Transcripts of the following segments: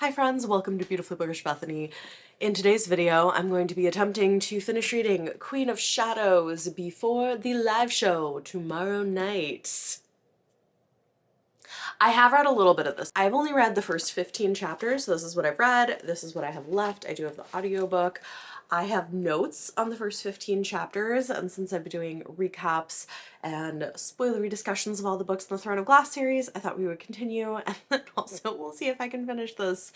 Hi friends, welcome to Beautifully Bookish Bethany. In today's video, I'm going to be attempting to finish reading Queen of Shadows before the live show tomorrow night. I have read a little bit of this. I've only read the first 15 chapters, so this is what I've read. This is what I have left. I do have the audiobook. I have notes on the first 15 chapters, and since I've been doing recaps and spoilery discussions of all the books in the Throne of Glass series, I thought we would continue, and then also we'll see if I can finish this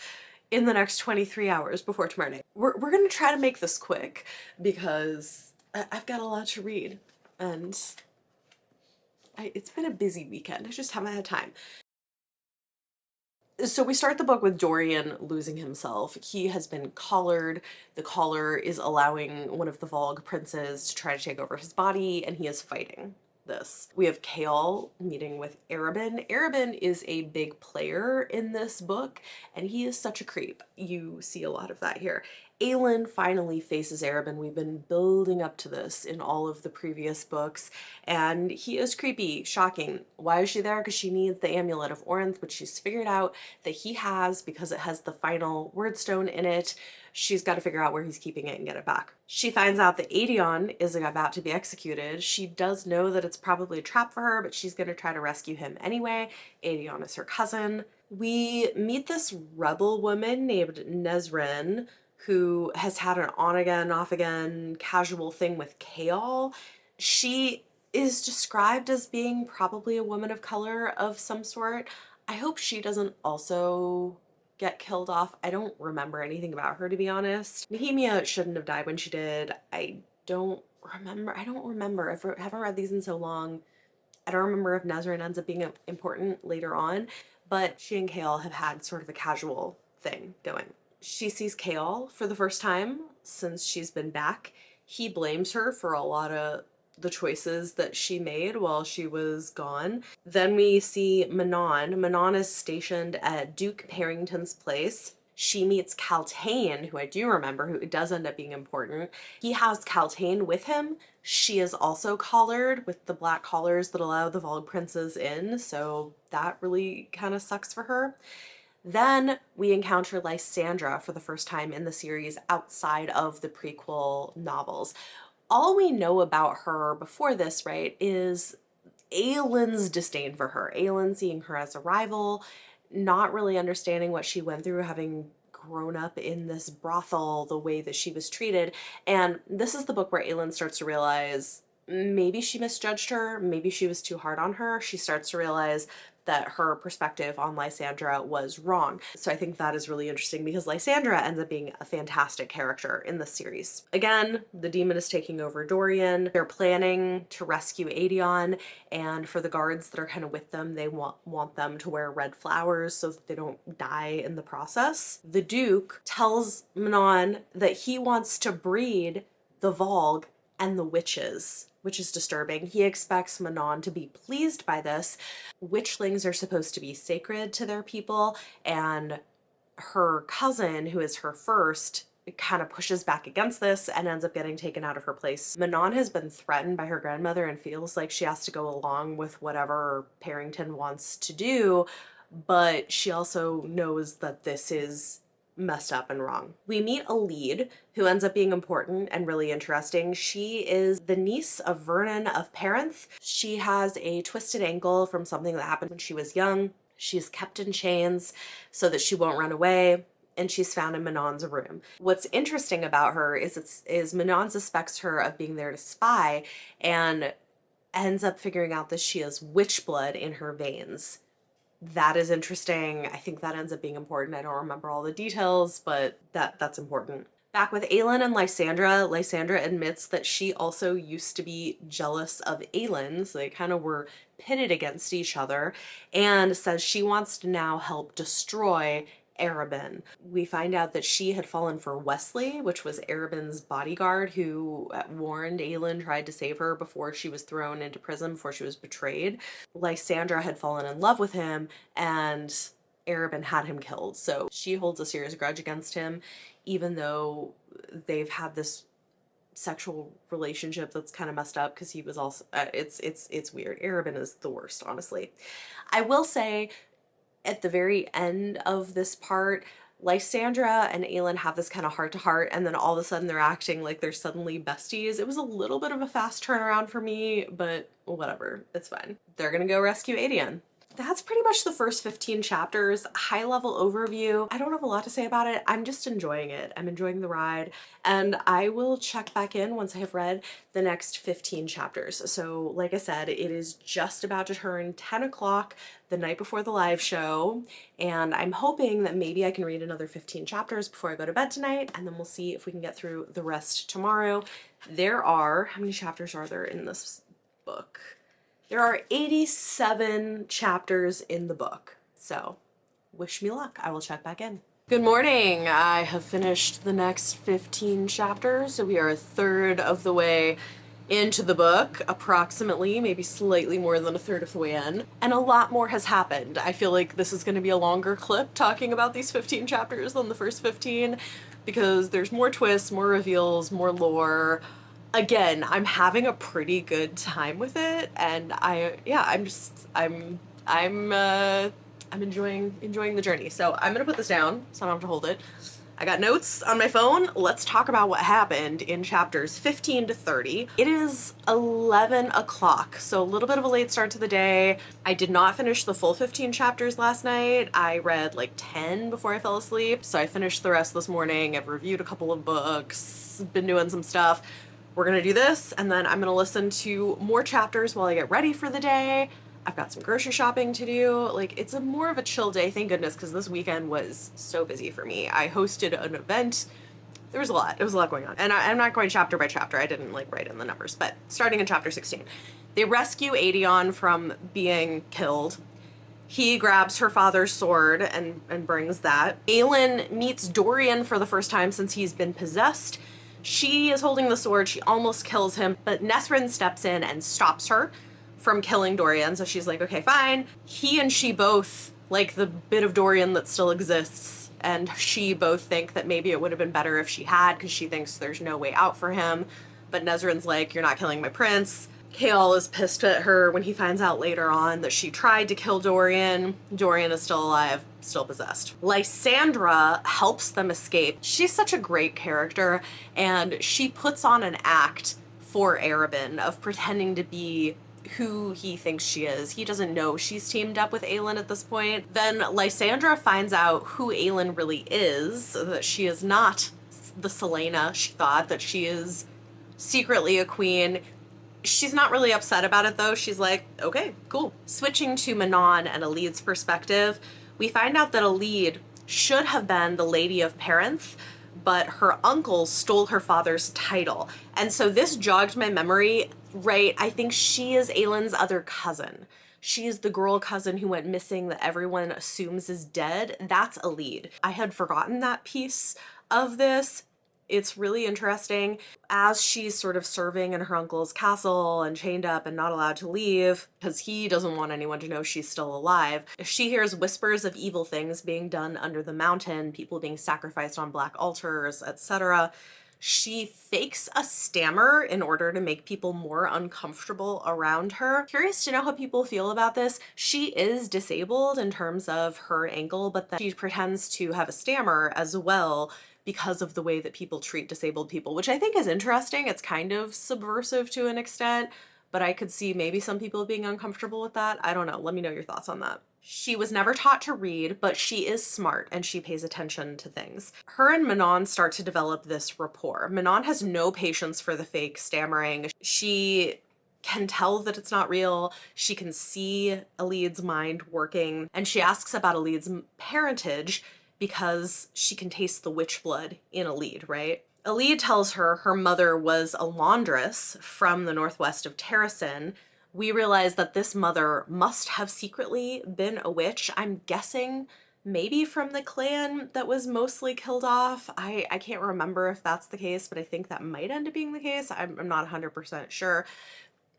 in the next 23 hours before tomorrow night. We're gonna try to make this quick because I've got a lot to read, and it's been a busy weekend. I just haven't had time. So we start the book with Dorian losing himself. He has been collared. The collar is allowing one of the Vogue princes to try to take over his body, and he is fighting this. We have Chaol meeting with Arobynn. Arobynn is a big player in this book, and he is such a creep. You see a lot of that here. Aelin finally faces Arobynn. We've been building up to this in all of the previous books, and he is creepy, shocking. Why is she there? Because she needs the Amulet of Orinth, which she's figured out that he has because it has the final wordstone in it. She's got to figure out where he's keeping it and get it back. She finds out that Aedion is about to be executed. She does know that it's probably a trap for her, but she's going to try to rescue him anyway. Aedion is her cousin. We meet this rebel woman named Nesryn, who has had an on-again, off-again casual thing with Chaol. She is described as being probably a woman of color of some sort. I hope she doesn't also get killed off. I don't remember anything about her, to be honest. Nehemia shouldn't have died when she did. I don't remember. I haven't read these in so long. I don't remember if Nesryn ends up being important later on, but she and Chaol have had sort of a casual thing going. She sees Chaol for the first time since she's been back. He blames her for a lot of the choices that she made while she was gone. Then we see Manon. Manon is stationed at Duke Parrington's place. She meets Kaltain, who I do remember, who does end up being important. He has Kaltain with him. She is also collared with the black collars that allow the Vogue princes in, so that really kind of sucks for her. Then we encounter Lysandra for the first time in the series outside of the prequel novels. All we know about her before this, right, is Aelin's disdain for her. Aelin seeing her as a rival, not really understanding what she went through having grown up in this brothel, the way that she was treated. And this is the book where Aelin starts to realize maybe she misjudged her, maybe she was too hard on her. She starts to realize that her perspective on Lysandra was wrong. So I think that is really interesting because Lysandra ends up being a fantastic character in this series. Again, the demon is taking over Dorian. They're planning to rescue Aedion, and for the guards that are kind of with them, they want them to wear red flowers so that they don't die in the process. The Duke tells Manon that he wants to breed the Vogue and the witches, which is disturbing. He expects Manon to be pleased by this. Witchlings are supposed to be sacred to their people, and her cousin, who is her first, kind of pushes back against this and ends up getting taken out of her place. Manon has been threatened by her grandmother and feels like she has to go along with whatever Parrington wants to do, but she also knows that this is messed up and wrong. We meet a lead who ends up being important and really interesting. She is the niece of Vernon of Parenth. She has a twisted ankle from something that happened when she was young. She's kept in chains so that she won't run away, and she's found in Manon's room. What's interesting about her is Manon suspects her of being there to spy and ends up figuring out that she has witch blood in her veins. That is interesting. I think that ends up being important. I don't remember all the details, but that's important. Back with Aelin and Lysandra, Lysandra admits that she also used to be jealous of Aelin, so they kind of were pitted against each other, and says she wants to now help destroy Arobynn. We find out that she had fallen for Wesley, which was Arobynn's bodyguard who warned Aelin, tried to save her before she was thrown into prison, before she was betrayed. Lysandra had fallen in love with him, and Arobynn had him killed. So she holds a serious grudge against him, even though they've had this sexual relationship that's kind of messed up because he was also it's weird. Arobynn is the worst, honestly. I will say at the very end of this part, Lysandra and Aelin have this kind of heart-to-heart, and then all of a sudden they're acting like they're suddenly besties. It was a little bit of a fast turnaround for me, but whatever, it's fine. They're gonna go rescue Aedion. That's pretty much the first 15 chapters. High level overview. I don't have a lot to say about it. I'm just enjoying it. I'm enjoying the ride, and I will check back in once I have read the next 15 chapters. So like I said, it is just about to turn 10 o'clock the night before the live show, and I'm hoping that maybe I can read another 15 chapters before I go to bed tonight, and then we'll see if we can get through the rest tomorrow. There are, how many chapters are there in this book? There are 87 chapters in the book, so wish me luck. I will check back in. Good morning. I have finished the next 15 chapters, so we are a third of the way into the book, approximately, maybe slightly more than a third of the way in, and a lot more has happened. I feel like this is going to be a longer clip talking about these 15 chapters than the first 15, because there's more twists, more reveals, more lore. Again, I'm having a pretty good time with it, and I'm enjoying the journey. So I'm gonna put this down so I don't have to hold it. I got notes on my phone. Let's talk about what happened in chapters 15 to 30. It is 11 o'clock, so a little bit of a late start to the day. I did not finish the full 15 chapters last night. I read like 10 before I fell asleep, so I finished the rest this morning. I've reviewed a couple of books, been doing some stuff. We're gonna do this, and then I'm gonna listen to more chapters while I get ready for the day. I've got some grocery shopping to do. Like, it's a more of a chill day, thank goodness, because this weekend was so busy for me. I hosted an event. There was a lot. There was a lot going on. And I'm not going chapter by chapter. I didn't like write in the numbers, but starting in chapter 16. They rescue Aedion from being killed. He grabs her father's sword and brings that. Aelin meets Dorian for the first time since he's been possessed. She is holding the sword. She almost kills him, but Nesrin steps in and stops her from killing Dorian. So she's like, okay, fine. He and she both like the bit of Dorian that still exists, and she both think that maybe it would have been better if she had, because she thinks there's no way out for him. But Nesrin's like, you're not killing my prince. Chaol is pissed at her when he finds out later on that she tried to kill Dorian. Dorian is still alive, still possessed. Lysandra helps them escape. She's such a great character, and she puts on an act for Arobynn of pretending to be who he thinks she is. He doesn't know she's teamed up with Aelin at this point. Then Lysandra finds out who Aelin really is, that she is not the Celaena she thought, that she is secretly a queen. She's not really upset about it though. She's like, okay, cool. Switching to Manon and Elid's perspective, we find out that Elid should have been the Lady of Parenth, but her uncle stole her father's title. And so this jogged my memory, right? I think she is Aelin's other cousin. She is the girl cousin who went missing that everyone assumes is dead. That's Elid. I had forgotten that piece of this. It's really interesting. As she's sort of serving in her uncle's castle and chained up and not allowed to leave because he doesn't want anyone to know she's still alive, she hears whispers of evil things being done under the mountain, people being sacrificed on black altars, etc. She fakes a stammer in order to make people more uncomfortable around her. Curious to know how people feel about this. She is disabled in terms of her ankle, but then she pretends to have a stammer as well because of the way that people treat disabled people, which I think is interesting. It's kind of subversive to an extent, but I could see maybe some people being uncomfortable with that. I don't know. Let me know your thoughts on that. She was never taught to read, but she is smart and she pays attention to things. Her and Manon start to develop this rapport. Manon has no patience for the fake stammering. She can tell that it's not real. She can see Elid's mind working, and she asks about Elid's parentage because she can taste the witch blood in Elid, right? Elid tells her her mother was a laundress from the northwest of Terrasen. We realize that this mother must have secretly been a witch. I'm guessing maybe from the clan that was mostly killed off. I can't remember if that's the case, but I think that might end up being the case. I'm not 100% sure.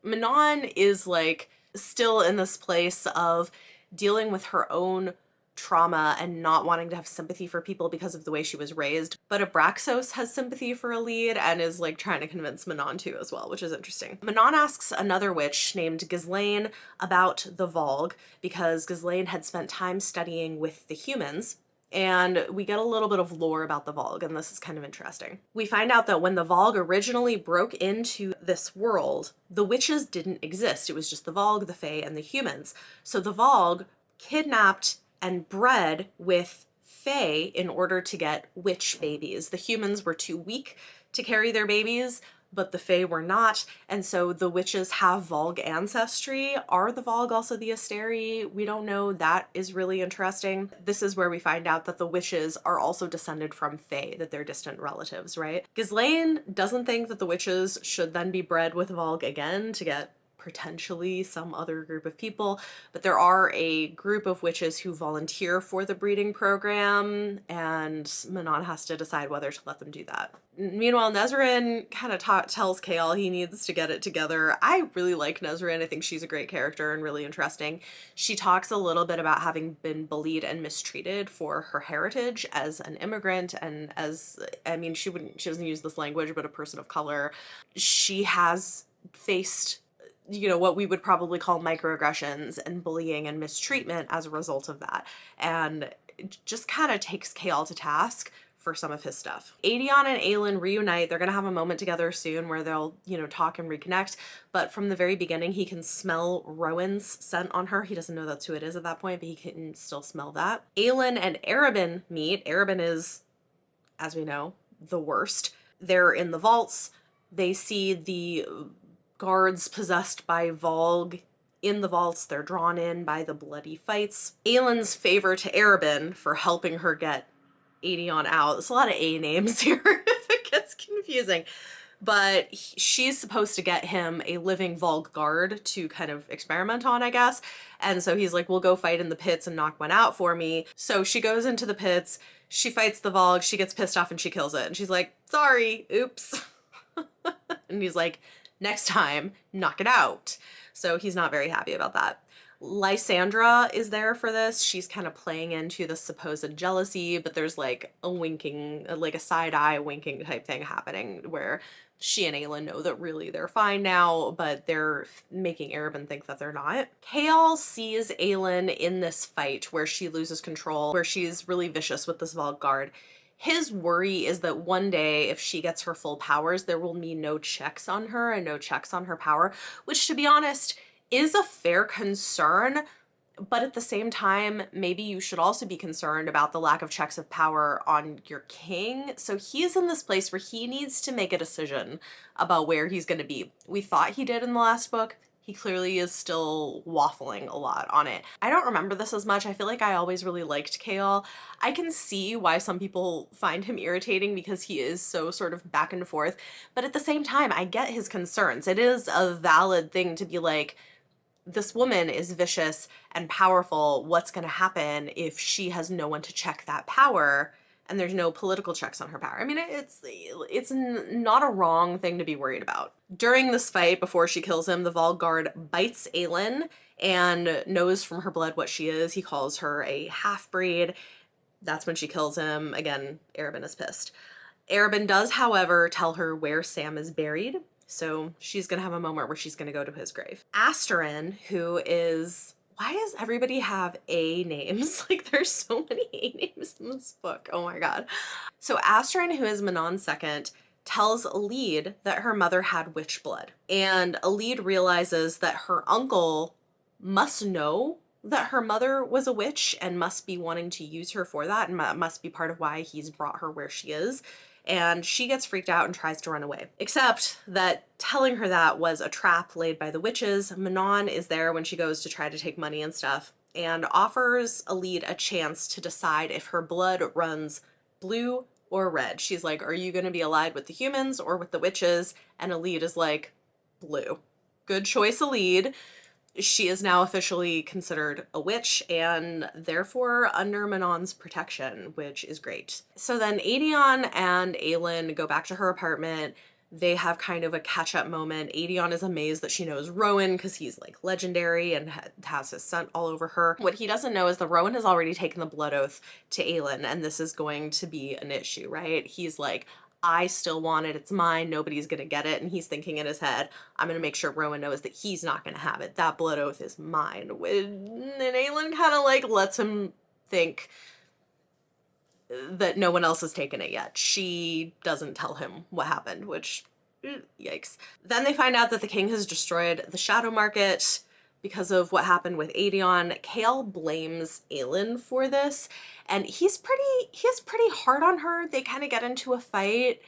Manon is like still in this place of dealing with her own trauma and not wanting to have sympathy for people because of the way she was raised. But Abraxos has sympathy for Elid and is like trying to convince Manon to as well, which is interesting. Manon asks another witch named Ghislaine about the Volg because Ghislaine had spent time studying with the humans And we get a little bit of lore about the Volg, and this is kind of interesting. We find out that when the Volg originally broke into this world, the witches didn't exist. It was just the Volg, the Fae, and the humans. So the Volg kidnapped and bred with Fae in order to get witch babies. The humans were too weak to carry their babies, but the Fae were not, and so the witches have Volg ancestry. Are the Volg also the Asteri? We don't know. That is really interesting. This is where we find out that the witches are also descended from Fae, that they're distant relatives, right? Ghislaine doesn't think that the witches should then be bred with Volg again to get potentially some other group of people, but there are a group of witches who volunteer for the breeding program, and Manon has to decide whether to let them do that. Meanwhile, Nezrin kind of tells Chaol he needs to get it together. I really like Nezrin. I think she's a great character and really interesting. She talks a little bit about having been bullied and mistreated for her heritage as an immigrant and as, I mean, she doesn't use this language, but a person of color. She has faced, you know, what we would probably call microaggressions and bullying and mistreatment as a result of that. And it just kind of takes Chaol to task for some of his stuff. Aedion and Aelin reunite. They're gonna have a moment together soon where they'll, you know, talk and reconnect. But from the very beginning, he can smell Rowan's scent on her. He doesn't know that's who it is at that point, but he can still smell that. Aelin and Arobynn meet. Arobynn is, as we know, the worst. They're in the vaults. They see the guards possessed by Volg in the vaults. They're drawn in by the bloody fights. Aelin's favor to Arobynn for helping her get Aedion out. There's a lot of A names here if it gets confusing. But she's supposed to get him a living Volg guard to kind of experiment on, I guess. And so he's like, we'll go fight in the pits and knock one out for me. So she goes into the pits, she fights the Volg, she gets pissed off and she kills it. And she's like, sorry, oops. And he's like, next time, knock it out. So he's not very happy about that. Lysandra is there for this. She's kind of playing into the supposed jealousy, but there's like a winking, like a side-eye winking type thing happening where she and Aelin know that really they're fine now, but they're making Arobynn think that they're not. Chaol sees Aelin in this fight where she loses control, where she's really vicious with this Volg guard. His worry is that one day, if she gets her full powers, there will be no checks on her and no checks on her power, which, to be honest, is a fair concern. But at the same time, maybe you should also be concerned about the lack of checks of power on your king. So he's in this place where he needs to make a decision about where he's going to be. We thought he did in the last book. He clearly is still waffling a lot on it. I don't remember this as much. I feel like I always really liked Chaol. I can see why some people find him irritating because he is so sort of back and forth. But at the same time, I get his concerns. It is a valid thing to be like, this woman is vicious and powerful. What's going to happen if she has no one to check that power and there's no political checks on her power? I mean, it's not a wrong thing to be worried about. During this fight, before she kills him, the Volg guard bites Aelin and knows from her blood what she is. He calls her a half-breed. That's when she kills him. Again, Arobynn is pissed. Arobynn does, however, tell her where Sam is buried. So she's going to have a moment where she's going to go to his grave. Asterin, who is... Why does everybody have A names? Like, there's so many A names in this book. Oh my god. So Asterin, who is Manon's second, tells Alid that her mother had witch blood. And Alid realizes that her uncle must know that her mother was a witch and must be wanting to use her for that, and must be part of why he's brought her where she is. And she gets freaked out and tries to run away. Except that telling her that was a trap laid by the witches. Manon is there when she goes to try to take money and stuff, and offers Alid a chance to decide if her blood runs blue or red. She's like, are you going to be allied with the humans or with the witches? And Alid is like, blue. Good choice, Alid. She is now officially considered a witch and therefore under Manon's protection, which is great. So then Aedion and Aelin go back to her apartment. They have kind of a catch-up moment. Aedion is amazed that she knows Rowan because he's like legendary and has his scent all over her. What he doesn't know is that Rowan has already taken the blood oath to Aelin, and this is going to be an issue, right? He's like, I still want it, it's mine, nobody's gonna get it, and he's thinking in his head, I'm gonna make sure Rowan knows that he's not gonna have it. That blood oath is mine. And Aelin kind of like lets him think, that no one else has taken it yet. She doesn't tell him what happened, which, yikes. Then they find out that the king has destroyed the shadow market because of what happened with Aedion. Chaol blames Aelin for this, and he's pretty hard on her. They kind of get into a fight.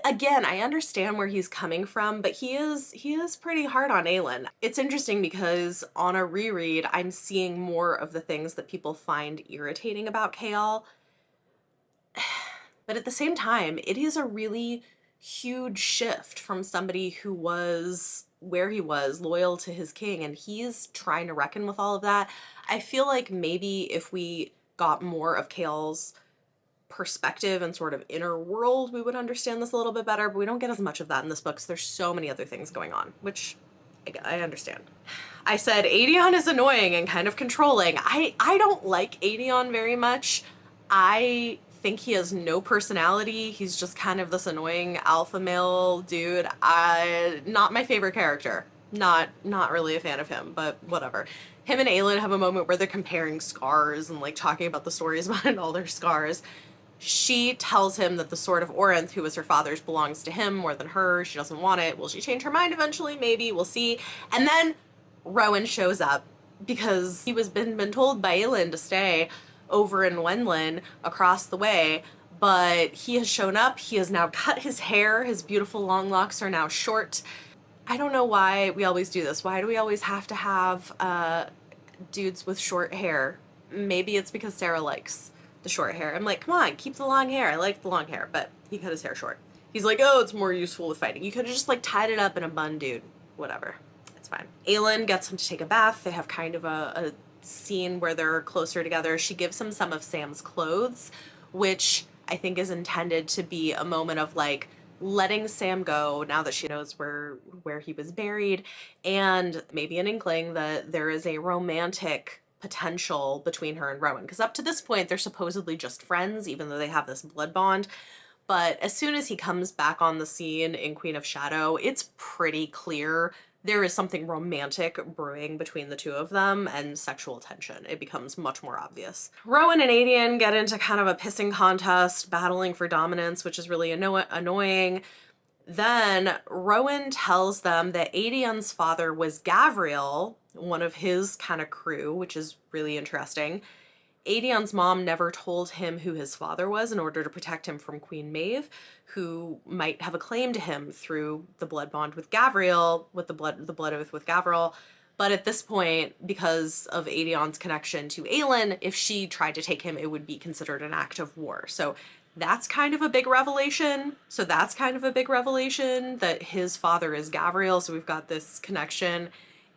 Again, I understand where he's coming from, but he is pretty hard on Aelin. It's interesting because on a reread, I'm seeing more of the things that people find irritating about Chaol. But at the same time, it is a really huge shift from somebody who was where he was, loyal to his king, and he's trying to reckon with all of that. I feel like maybe if we got more of Chaol's perspective and sort of inner world, we would understand this a little bit better, but we don't get as much of that in this book because there's so many other things going on, which I understand. I said Aedion is annoying and kind of controlling. I don't like Aedion very much. I think he has no personality. He's just kind of this annoying alpha male dude. Not my favorite character. Not really a fan of him, but whatever. Him and Aelin have a moment where they're comparing scars and like talking about the stories behind all their scars. She tells him that the Sword of Orinth, who was her father's, belongs to him more than her. She doesn't want it. Will she change her mind eventually? Maybe. We'll see. And then Rowan shows up because he was been told by Aelin to stay over in Wenlin across the way, but he has shown up. He has now cut his hair. His beautiful long locks are now short. I don't know why we always do this. Why do we always have to have dudes with short hair? Maybe it's because Sarah likes the short hair. I'm like, come on, keep the long hair. I like the long hair, but he cut his hair short. He's like, oh, it's more useful with fighting. You could have just like tied it up in a bun, dude. Whatever. It's fine. Aelin gets him to take a bath. They have kind of a scene where they're closer together. She gives him some of Sam's clothes, which I think is intended to be a moment of like letting Sam go now that she knows where he was buried, and maybe an inkling that there is a romantic potential between her and Rowan, because up to this point they're supposedly just friends, even though they have this blood bond. But as soon as he comes back on the scene in Queen of Shadow, it's pretty clear there is something romantic brewing between the two of them, and sexual tension. It becomes much more obvious. Rowan and Aedion get into kind of a pissing contest, battling for dominance, which is really annoying. Then Rowan tells them that Aedion's father was Gavriel, one of his kind of crew, which is really interesting. Aedion's mom never told him who his father was in order to protect him from Queen Maeve, who might have a claim to him through the blood bond with Gavriel, with the blood oath with Gavriel. But at this point, because of Aedion's connection to Aelin, if she tried to take him, it would be considered an act of war. So that's kind of a big revelation. That his father is Gavriel, so we've got this connection.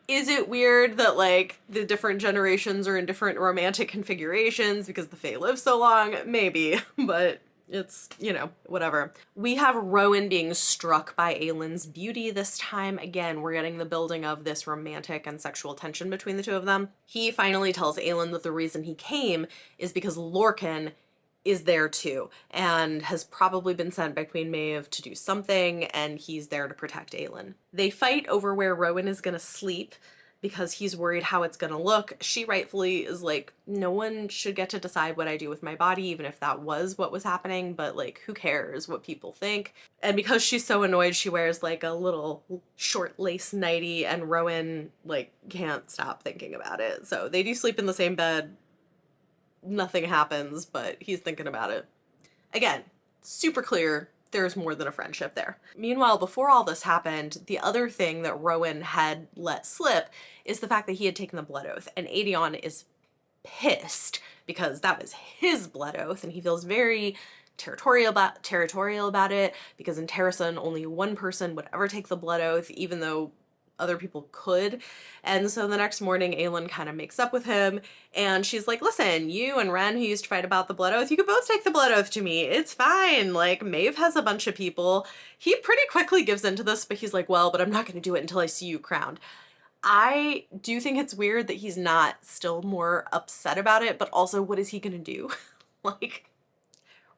Is it weird that, like, the different generations are in different romantic configurations because the Fae live so long? Maybe, but it's, you know, whatever. We have Rowan being struck by Aelin's beauty this time. Again, we're getting the building of this romantic and sexual tension between the two of them. He finally tells Aelin that the reason he came is because Lorcan is there too, and has probably been sent by Queen Maeve to do something, and he's there to protect Aelin. They fight over where Rowan is gonna sleep because he's worried how it's gonna look. She rightfully is like, no one should get to decide what I do with my body, even if that was what was happening, but like, who cares what people think? And because she's so annoyed, she wears like a little short lace nightie, and Rowan like can't stop thinking about it. So they do sleep in the same bed. Nothing happens, but he's thinking about it. Again, super clear there's more than a friendship there. Meanwhile, before all this happened, the other thing that Rowan had let slip is the fact that he had taken the blood oath, and Aedion is pissed because that was his blood oath, and he feels very territorial about it, because in Terrasen only one person would ever take the blood oath, even though other people could. And so the next morning, Aelin kind of makes up with him, and she's like, listen, you and Ren, who used to fight about the blood oath, you could both take the blood oath to me. It's fine. Like, Maeve has a bunch of people. He pretty quickly gives into this, but he's like, well, but I'm not going to do it until I see you crowned. I do think it's weird that he's not still more upset about it, but also, what is he going to do? Like,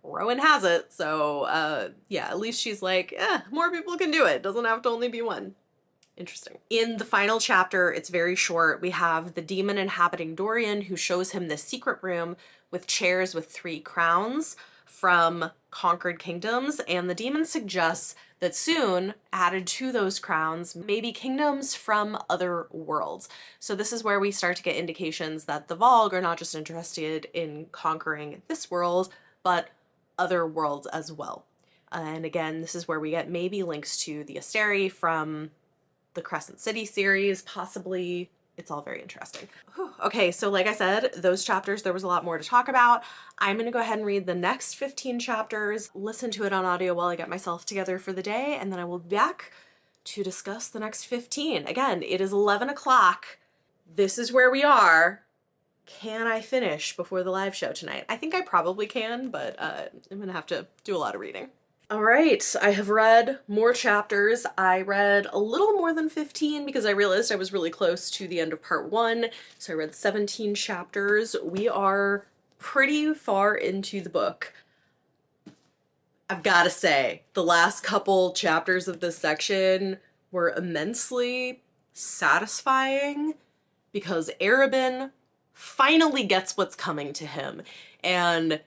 Rowan has it, so yeah, at least she's like, more people can do it. Doesn't have to only be one. Interesting. In the final chapter, it's very short, we have the demon inhabiting Dorian who shows him this secret room with chairs with 3 crowns from conquered kingdoms, and the demon suggests that soon, added to those crowns, may be kingdoms from other worlds. So this is where we start to get indications that the Vogue are not just interested in conquering this world, but other worlds as well. And again, this is where we get maybe links to the Asteri from the Crescent City series, possibly. It's all very interesting. Whew. Okay, so like I said, those chapters, there was a lot more to talk about. I'm gonna go ahead and read the next 15 chapters, listen to it on audio while I get myself together for the day, and then I will be back to discuss the next 15. Again, it is 11 o'clock. This is where we are. Can I finish before the live show tonight? I think I probably can, but I'm gonna have to do a lot of reading. All right, I have read more chapters. I read a little more than 15 because I realized I was really close to the end of part 1. So I read 17 chapters. We are pretty far into the book. I've got to say, the last couple chapters of this section were immensely satisfying because Arobin finally gets what's coming to him. And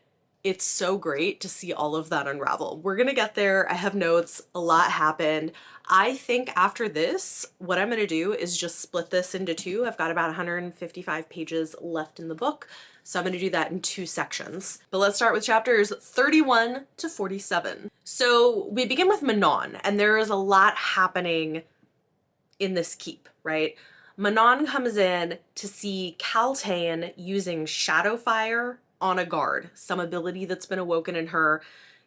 it's so great to see all of that unravel. We're gonna get there. I have notes. A lot happened. I think after this, what I'm gonna do is just split this into 2. I've got about 155 pages left in the book, so I'm gonna do that in 2 sections. But let's start with chapters 31 to 47. So we begin with Manon, and there is a lot happening in this keep, right? Manon comes in to see Kaltain using shadow fire on a guard, some ability that's been awoken in her.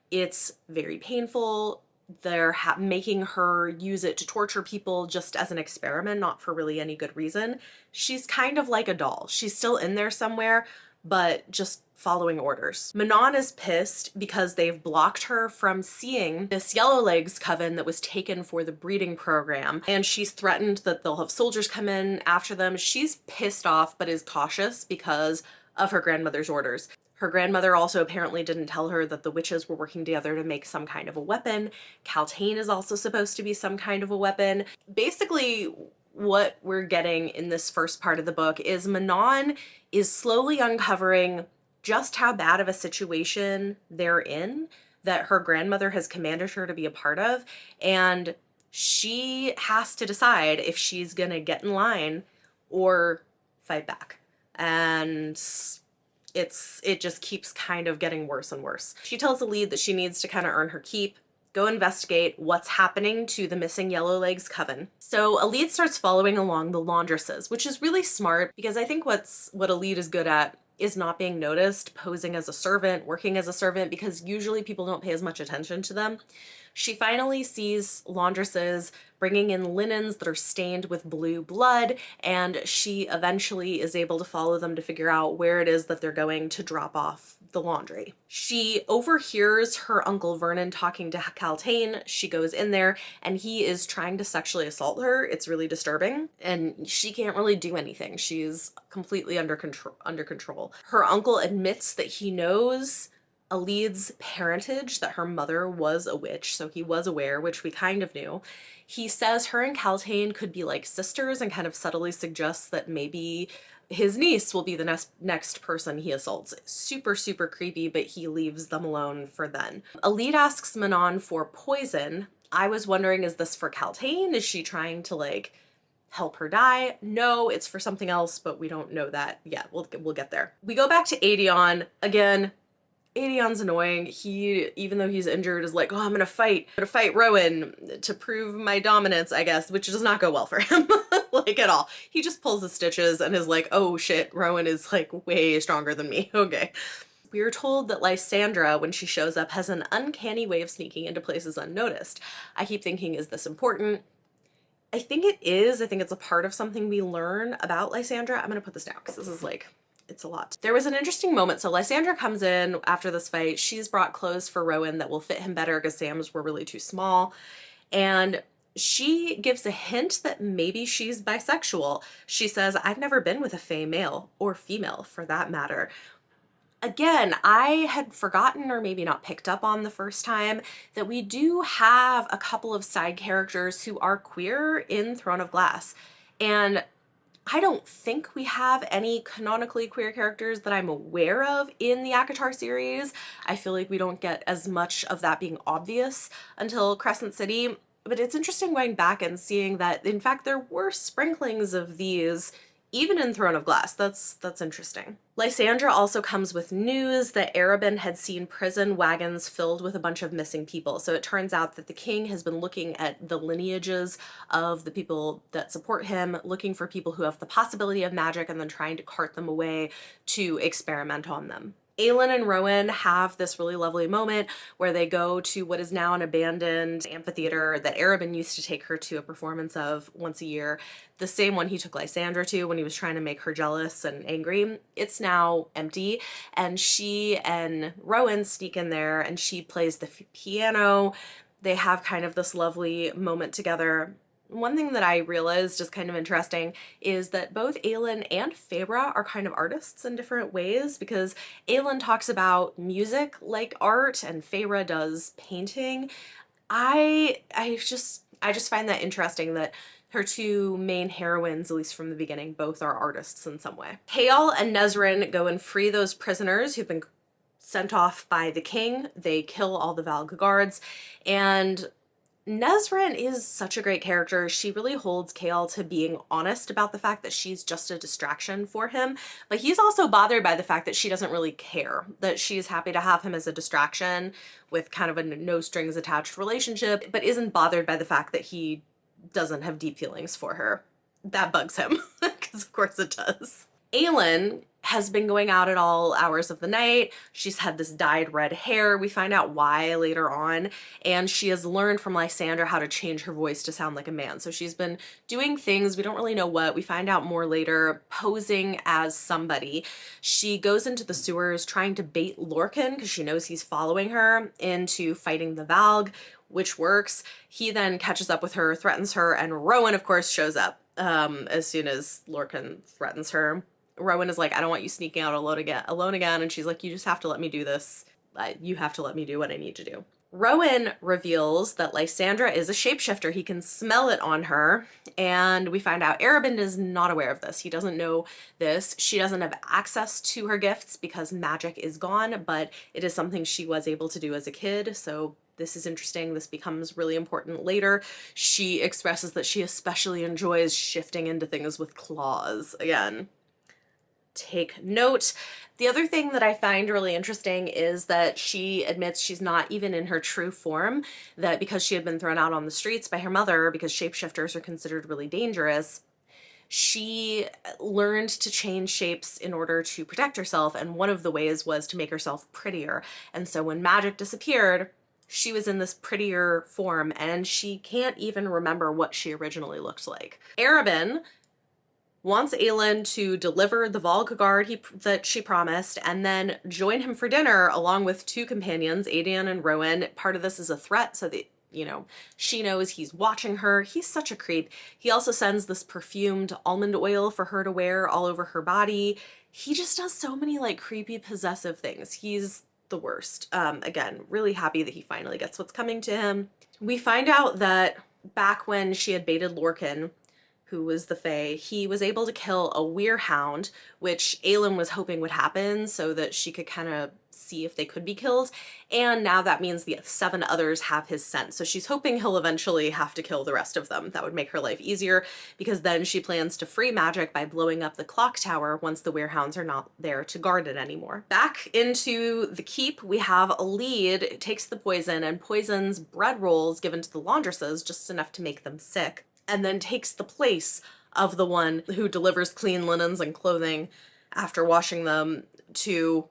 It's very painful. They're making her use it to torture people just as an experiment, not for really any good reason. She's kind of like a doll. She's still in there somewhere, but just following orders. Manon is pissed because they've blocked her from seeing this Yellowlegs coven that was taken for the breeding program, and she's threatened that they'll have soldiers come in after them. She's pissed off but is cautious because of her grandmother's orders. Her grandmother also apparently didn't tell her that the witches were working together to make some kind of a weapon. Kaltain is also supposed to be some kind of a weapon. Basically, what we're getting in this first part of the book is Manon is slowly uncovering just how bad of a situation they're in that her grandmother has commanded her to be a part of, and she has to decide if she's gonna get in line or fight back. And it just keeps kind of getting worse and worse. She tells the lead that she needs to kind of earn her keep, go investigate what's happening to the missing Yellowlegs coven. So Alid starts following along the laundresses, which is really smart because I think what Alid is good at is not being noticed, posing as a servant, working as a servant, because usually people don't pay as much attention to them. She finally sees laundresses bringing in linens that are stained with blue blood, and she eventually is able to follow them to figure out where it is that they're going to drop off the laundry. She overhears her Uncle Vernon talking to Kaltain. She goes in there and he is trying to sexually assault her. It's really disturbing, and she can't really do anything. She's completely under control. Her uncle admits that he knows Alid's parentage, that her mother was a witch, so he was aware, which we kind of knew. He says her and Kaltain could be like sisters and kind of subtly suggests that maybe his niece will be the next person he assaults. Super, super creepy, but he leaves them alone for then. Alid asks Manon for poison. I was wondering, is this for Kaltain? Is she trying to like help her die? No, it's for something else, but we don't know that yet. We'll get there. We go back to Aedion. Again, Aedion's annoying. He, even though he's injured, is like, oh, I'm gonna fight Rowan to prove my dominance, I guess, which does not go well for him, like at all. He just pulls the stitches and is like, oh shit, Rowan is like way stronger than me, okay. We are told that Lysandra, when she shows up, has an uncanny way of sneaking into places unnoticed. I keep thinking, is this important? I think it is. I think it's a part of something we learn about Lysandra. I'm gonna put this down because this is like, it's a lot. There was an interesting moment. So Lysandra comes in after this fight. She's brought clothes for Rowan that will fit him better because Sam's were really too small. And she gives a hint that maybe she's bisexual. She says, I've never been with a fey male, or female for that matter. Again, I had forgotten or maybe not picked up on the first time that we do have a couple of side characters who are queer in Throne of Glass. And I don't think we have any canonically queer characters that I'm aware of in the ACOTAR series. I feel like we don't get as much of that being obvious until Crescent City. But it's interesting going back and seeing that, in fact, there were sprinklings of these even in Throne of Glass. That's interesting. Lysandra also comes with news that Arobynn had seen prison wagons filled with a bunch of missing people. So it turns out that the king has been looking at the lineages of the people that support him, looking for people who have the possibility of magic and then trying to cart them away to experiment on them. Aelin and Rowan have this really lovely moment where they go to what is now an abandoned amphitheater that Arobynn used to take her to a performance of once a year. The same one he took Lysandra to when he was trying to make her jealous and angry. It's now empty, and she and Rowan sneak in there and she plays the piano. They have kind of this lovely moment together. One thing that I realized is kind of interesting is that both Aelin and Feyre are kind of artists in different ways, because Aelin talks about music like art and Feyre does painting. I just find that interesting that her two main heroines, at least from the beginning, both are artists in some way. Chaol and Nesryn go and free those prisoners who've been sent off by the king. They kill all the Valg guards, and Nesryn is such a great character. She really holds Chaol to being honest about the fact that she's just a distraction for him, but he's also bothered by the fact that she doesn't really care, that she's happy to have him as a distraction with kind of a no strings attached relationship, but isn't bothered by the fact that he doesn't have deep feelings for her. That bugs him, because of course it does. Aelin has been going out at all hours of the night. She's had this dyed red hair. We find out why later on. And she has learned from Lysandra how to change her voice to sound like a man. So she's been doing things, we don't really know what. We find out more later, posing as somebody. She goes into the sewers trying to bait Lorcan, because she knows he's following her, into fighting the Valg, which works. He then catches up with her, threatens her, and Rowan, of course, shows up as soon as Lorcan threatens her. Rowan is like, I don't want you sneaking out alone again. And she's like, you just have to let me do this. You have to let me do what I need to do. Rowan reveals that Lysandra is a shapeshifter. He can smell it on her. And we find out Arobynn is not aware of this. He doesn't know this. She doesn't have access to her gifts because magic is gone, but it is something she was able to do as a kid. So this is interesting. This becomes really important later. She expresses that she especially enjoys shifting into things with claws. Again, take note. The other thing that I find really interesting is that she admits she's not even in her true form, that because she had been thrown out on the streets by her mother because shapeshifters are considered really dangerous, she learned to change shapes in order to protect herself, and one of the ways was to make herself prettier. And so when magic disappeared, she was in this prettier form, and she can't even remember what she originally looked like. Arobynn wants Aelin to deliver the Volkguard that she promised, and then join him for dinner along with two companions, Aedion and Rowan. Part of this is a threat so that, you know, she knows he's watching her. He's such a creep. He also sends this perfumed almond oil for her to wear all over her body. He just does so many like creepy possessive things. He's the worst. Again, really happy that he finally gets what's coming to him. We find out that back when she had baited Lorcan, who was the Fae, he was able to kill a weirhound, which Aelin was hoping would happen so that she could kind of see if they could be killed. And now that means the 7 others have his scent. So she's hoping he'll eventually have to kill the rest of them. That would make her life easier, because then she plans to free magic by blowing up the clock tower once the werehounds are not there to guard it anymore. Back into the keep, we have a lead, takes the poison and poisons bread rolls given to the laundresses, just enough to make them sick, and then takes the place of the one who delivers clean linens and clothing after washing them to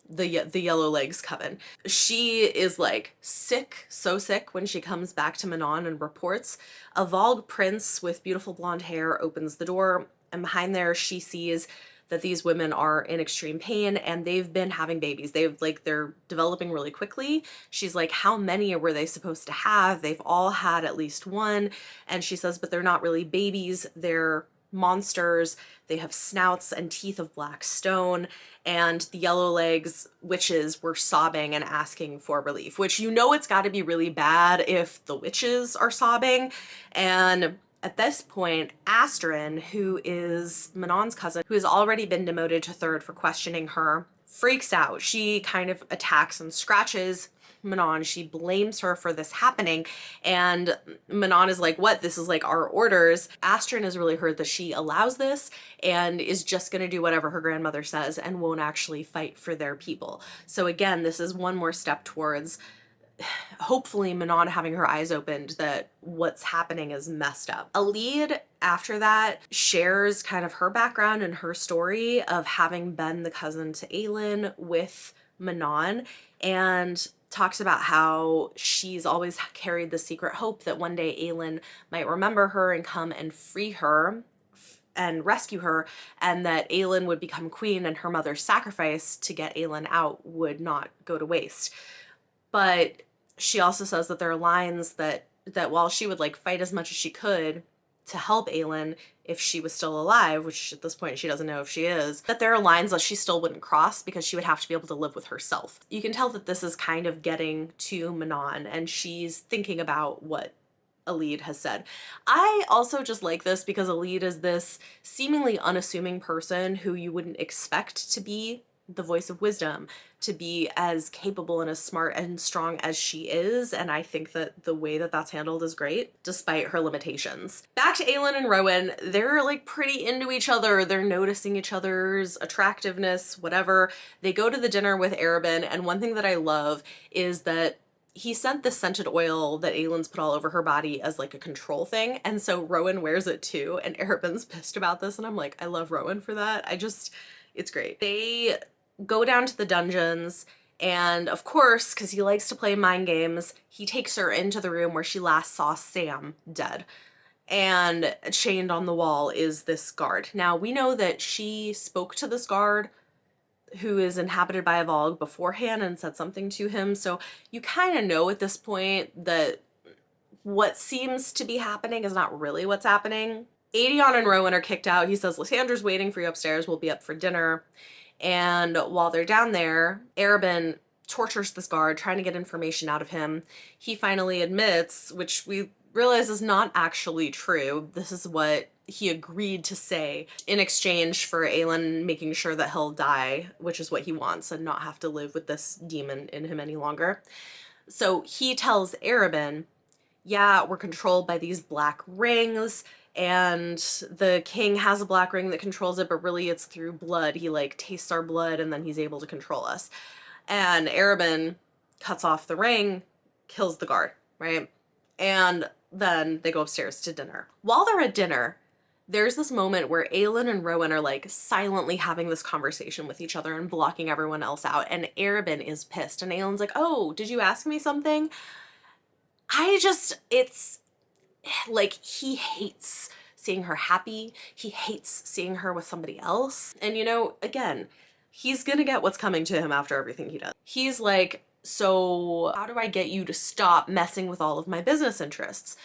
the Yellow Legs coven. She is like sick, so sick, when she comes back to Manon and reports. A Valg prince with beautiful blonde hair opens the door, and behind there she sees that these women are in extreme pain and they've been having babies. They're developing really quickly. She's like, how many were they supposed to have? They've all had at least one. And she says, but they're not really babies. They're monsters. They have snouts and teeth of black stone, and the Yellowlegs witches were sobbing and asking for relief, which you know it's got to be really bad if the witches are sobbing. And at this point, Astrid, who is Manon's cousin, who has already been demoted to third for questioning her, freaks out. She kind of attacks and scratches Manon. She blames her for this happening, and Manon is like, what? This is like our orders. Astrid is really hurt that she allows this and is just gonna do whatever her grandmother says and won't actually fight for their people. So again, this is one more step towards hopefully Manon having her eyes opened that what's happening is messed up. Alid, after that, shares kind of her background and her story of having been the cousin to Aelin with Manon, and talks about how she's always carried the secret hope that one day Aelin might remember her and come and free her and rescue her, and that Aelin would become queen and her mother's sacrifice to get Aelin out would not go to waste. But she also says that there are lines that while she would like fight as much as she could to help Aelin if she was still alive, which at this point she doesn't know if she is, that there are lines that she still wouldn't cross because she would have to be able to live with herself. You can tell that this is kind of getting to Manon, and she's thinking about what Alid has said. I also just like this because Alid is this seemingly unassuming person who you wouldn't expect to be the voice of wisdom, to be as capable and as smart and strong as she is, and I think that the way that that's handled is great, despite her limitations. Back to Aelin and Rowan, they're like pretty into each other, they're noticing each other's attractiveness, whatever. They go to the dinner with Arobynn, and one thing that I love is that he sent the scented oil that Aelin's put all over her body as like a control thing, and so Rowan wears it too, and Arobynn's pissed about this, and I'm like, I love Rowan for that. It's great. They go down to the dungeons, and of course, because he likes to play mind games, he takes her into the room where she last saw Sam dead. And chained on the wall is this guard. Now, we know that she spoke to this guard who is inhabited by a Vogue beforehand and said something to him, so you kind of know at this point that what seems to be happening is not really what's happening. Aedion and Rowan are kicked out. He says, Lysandra's waiting for you upstairs, we'll be up for dinner. And while they're down there, Arobynn tortures this guard, trying to get information out of him. He finally admits, which we realize is not actually true. This is what he agreed to say in exchange for Aelin making sure that he'll die, which is what he wants, and not have to live with this demon in him any longer. So he tells Arobynn, yeah, we're controlled by these black rings, and the king has a black ring that controls it, but really it's through blood. He like tastes our blood and then he's able to control us. And Arobynn cuts off the ring, kills the guard, right? And then they go upstairs to dinner. While they're at dinner, there's this moment where Aelin and Rowan are like silently having this conversation with each other and blocking everyone else out, and Arobynn is pissed, and Aelin's like, oh, did you ask me something? It's like, he hates seeing her happy. He hates seeing her with somebody else. And you know, again, he's gonna get what's coming to him after everything he does. He's like, so how do I get you to stop messing with all of my business interests?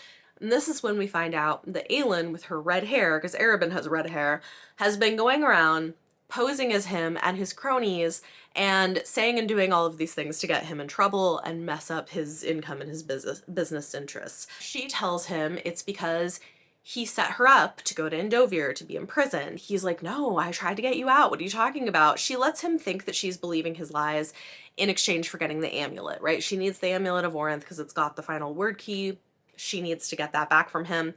And this is when we find out that Aelin, with her red hair, because Arobynn has red hair, has been going around posing as him and his cronies and saying and doing all of these things to get him in trouble and mess up his income and his business interests. She tells him it's because he set her up to go to Endovir to be imprisoned. He's like, no, I tried to get you out. What are you talking about? She lets him think that she's believing his lies in exchange for getting the amulet, right? She needs the amulet of Orinth because it's got the final word key. She needs to get that back from him.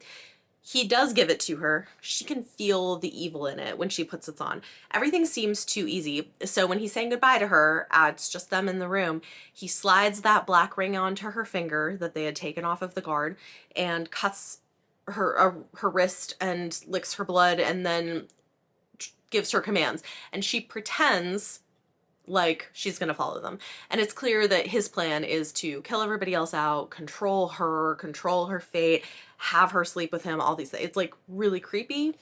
He does give it to her. She can feel the evil in it when she puts it on. Everything seems too easy. So when he's saying goodbye to her, it's just them in the room, he slides that black ring onto her finger that they had taken off of the guard and cuts her wrist and licks her blood and then gives her commands. And she pretends like she's gonna follow them. And it's clear that his plan is to kill everybody else out, control her fate, have her sleep with him, all these things. It's like really creepy.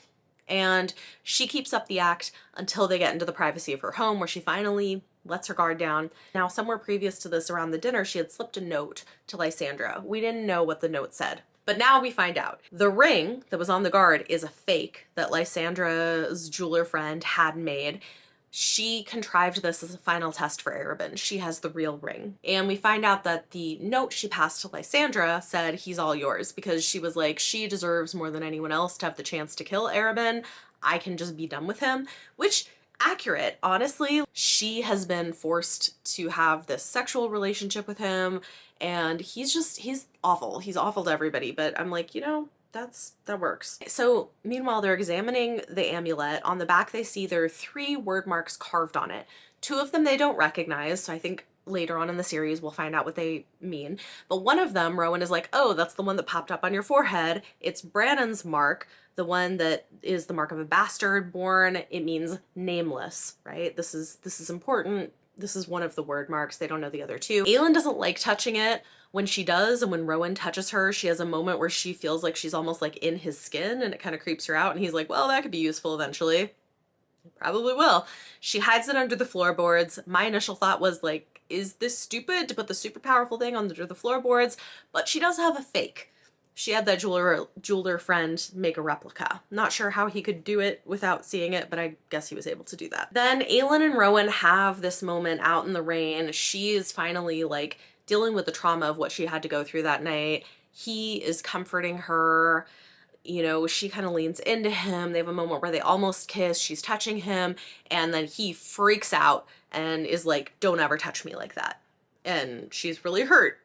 And she keeps up the act until they get into the privacy of her home, where she finally lets her guard down. Now, somewhere previous to this, around the dinner, she had slipped a note to Lysandra. We didn't know what the note said, But now we find out. The ring that was on the guard is a fake that Lysandra's jeweler friend had made. She contrived this as a final test for Arobynn. She has the real ring. And we find out that the note she passed to Lysandra said, he's all yours, because she was like, she deserves more than anyone else to have the chance to kill Arobynn. I can just be done with him, which accurate, honestly. She has been forced to have this sexual relationship with him, and he's awful. He's awful to everybody, but I'm like, you know, that works. So meanwhile, they're examining the amulet. On the back, they see there are 3 word marks carved on it. 2 of them they don't recognize, so I think later on in the series we'll find out what they mean. But one of them, Rowan is like, oh, that's the one that popped up on your forehead. It's Brannon's mark. The one that is the mark of a bastard born, it means nameless, right? This is important. This is one of the word marks. They don't know the other 2. Aelin doesn't like touching it. When she does, and when Rowan touches her, she has a moment where she feels like she's almost like in his skin, and it kind of creeps her out, and he's like, well, that could be useful eventually. It probably will. She hides it under the floorboards. My initial thought was like, is this stupid to put the super powerful thing under the floorboards? But she does have a fake. She had that jeweler friend make a replica. Not sure how he could do it without seeing it, but I guess he was able to do that. Then Aelin and Rowan have this moment out in the rain. She is finally like dealing with the trauma of what she had to go through that night. He is comforting her. You know, she kind of leans into him. They have a moment where they almost kiss. She's touching him, and then he freaks out and is like, don't ever touch me like that. And she's really hurt.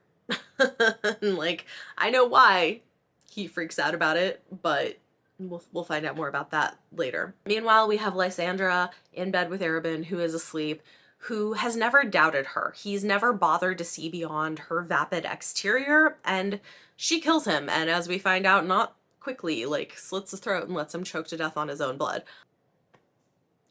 And like, I know why he freaks out about it, but we'll find out more about that later. Meanwhile, we have Lysandra in bed with Arobynn, who is asleep, who has never doubted her. He's never bothered to see beyond her vapid exterior, and she kills him, and as we find out, not quickly, like slits his throat and lets him choke to death on his own blood.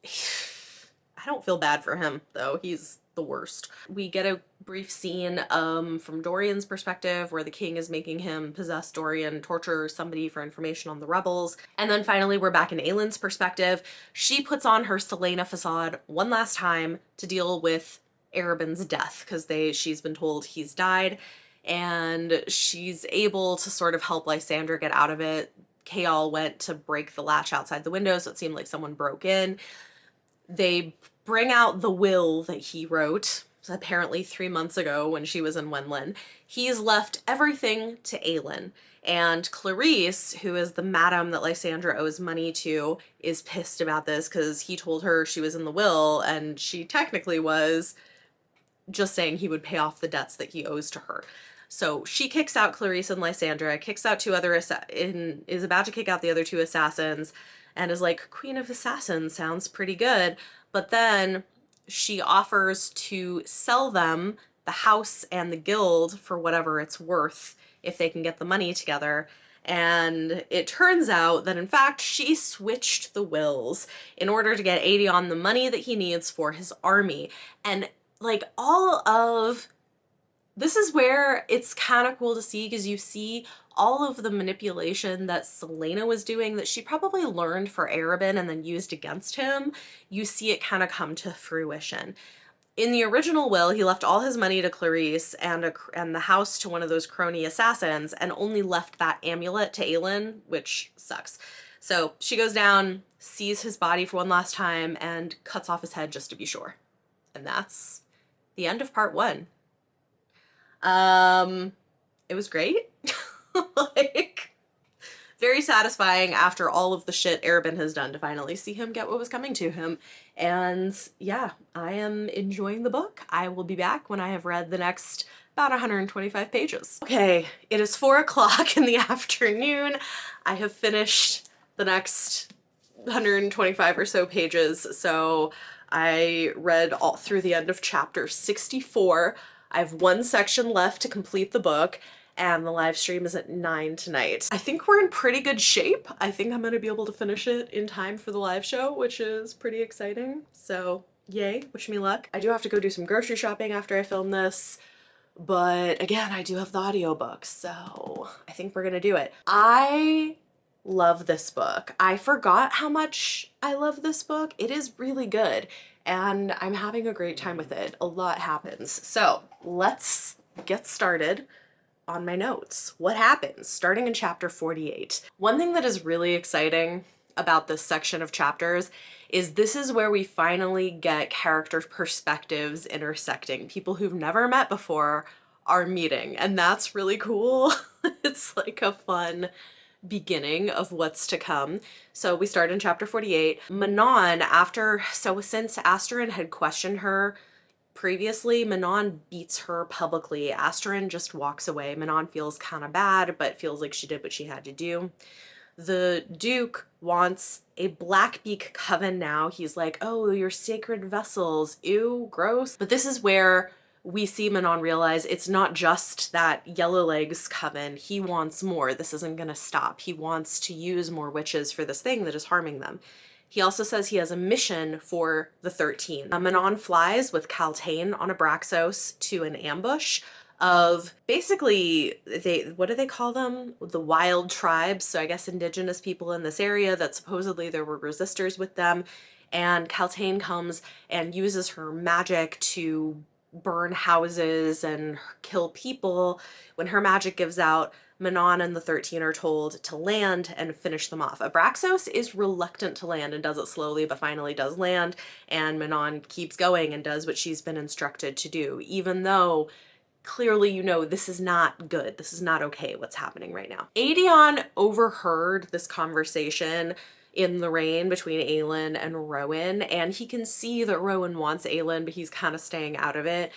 I don't feel bad for him, though. He's the worst. We get a brief scene from Dorian's perspective where the king is making him possess Dorian, torture somebody for information on the rebels. And then finally we're back in Aelin's perspective. She puts on her Selena facade one last time to deal with Arobynn's death, because she's been told he's died, and she's able to sort of help Lysandra get out of it. Chaol went to break the latch outside the window, so it seemed like someone broke in. They bring out the will that he wrote, apparently 3 months ago when she was in Wenlin. He's left everything to Aelin. And Clarisse, who is the madam that Lysandra owes money to, is pissed about this because he told her she was in the will, and she technically was just saying he would pay off the debts that he owes to her. So she kicks out Clarisse and Lysandra, kicks out 2 other is about to kick out the other 2 assassins, and is like, Queen of Assassins sounds pretty good. But then she offers to sell them the house and the guild for whatever it's worth if they can get the money together. And it turns out that in fact she switched the wills in order to get Aedion the money that he needs for his army. And like this is where it's kind of cool to see, because you see all of the manipulation that Selena was doing that she probably learned for Arobynn and then used against him. You see it kind of come to fruition. In the original will, he left all his money to Clarisse and the house to one of those crony assassins, and only left that amulet to Aelin, which sucks. So she goes down, sees his body for one last time, and cuts off his head just to be sure. And that's the end of part 1. It was great. Like, very satisfying after all of the shit Arobynn has done to finally see him get what was coming to him. And yeah, I am enjoying the book. I will be back when I have read the next about 125 pages. Okay, it is 4 o'clock in the afternoon. I have finished the next 125 or so pages, so I read all through the end of chapter 64. I have 1 section left to complete the book, and the live stream is at 9 tonight. I think we're in pretty good shape. I think I'm gonna be able to finish it in time for the live show, which is pretty exciting. So yay, wish me luck. I do have to go do some grocery shopping after I film this, but again, I do have the audiobook, so I think we're gonna do it. I love this book. I forgot how much I love this book. It is really good, and I'm having a great time with it. A lot happens. So let's get started on my notes. What happens? Starting in chapter 48. One thing that is really exciting about this section of chapters is this is where we finally get character perspectives intersecting. People who've never met before are meeting, and that's really cool. It's like a fun beginning of what's to come. So we start in chapter 48. Manon, since Asterin had questioned her previously, Manon beats her publicly. Asterin just walks away. Manon feels kind of bad, but feels like she did what she had to do. The Duke wants a Blackbeak coven now. He's like, oh, your sacred vessels. Ew, gross. But this is where we see Manon realize it's not just that Yellowlegs coven. He wants more. This isn't going to stop. He wants to use more witches for this thing that is harming them. He also says he has a mission for the 13. Manon flies with Kaltain on Abraxos to an ambush of basically, what do they call them? The wild tribes. So I guess indigenous people in this area that supposedly there were resistors with them. And Kaltain comes and uses her magic to burn houses and kill people. When her magic gives out, Manon and the 13 are told to land and finish them off. Abraxos is reluctant to land and does it slowly, but finally does land, and Manon keeps going and does what she's been instructed to do, even though clearly you know this is not good. This is not okay what's happening right now. Aedion overheard this conversation in the rain between Aelin and Rowan, and he can see that Rowan wants Aelin, but he's kind of staying out of it.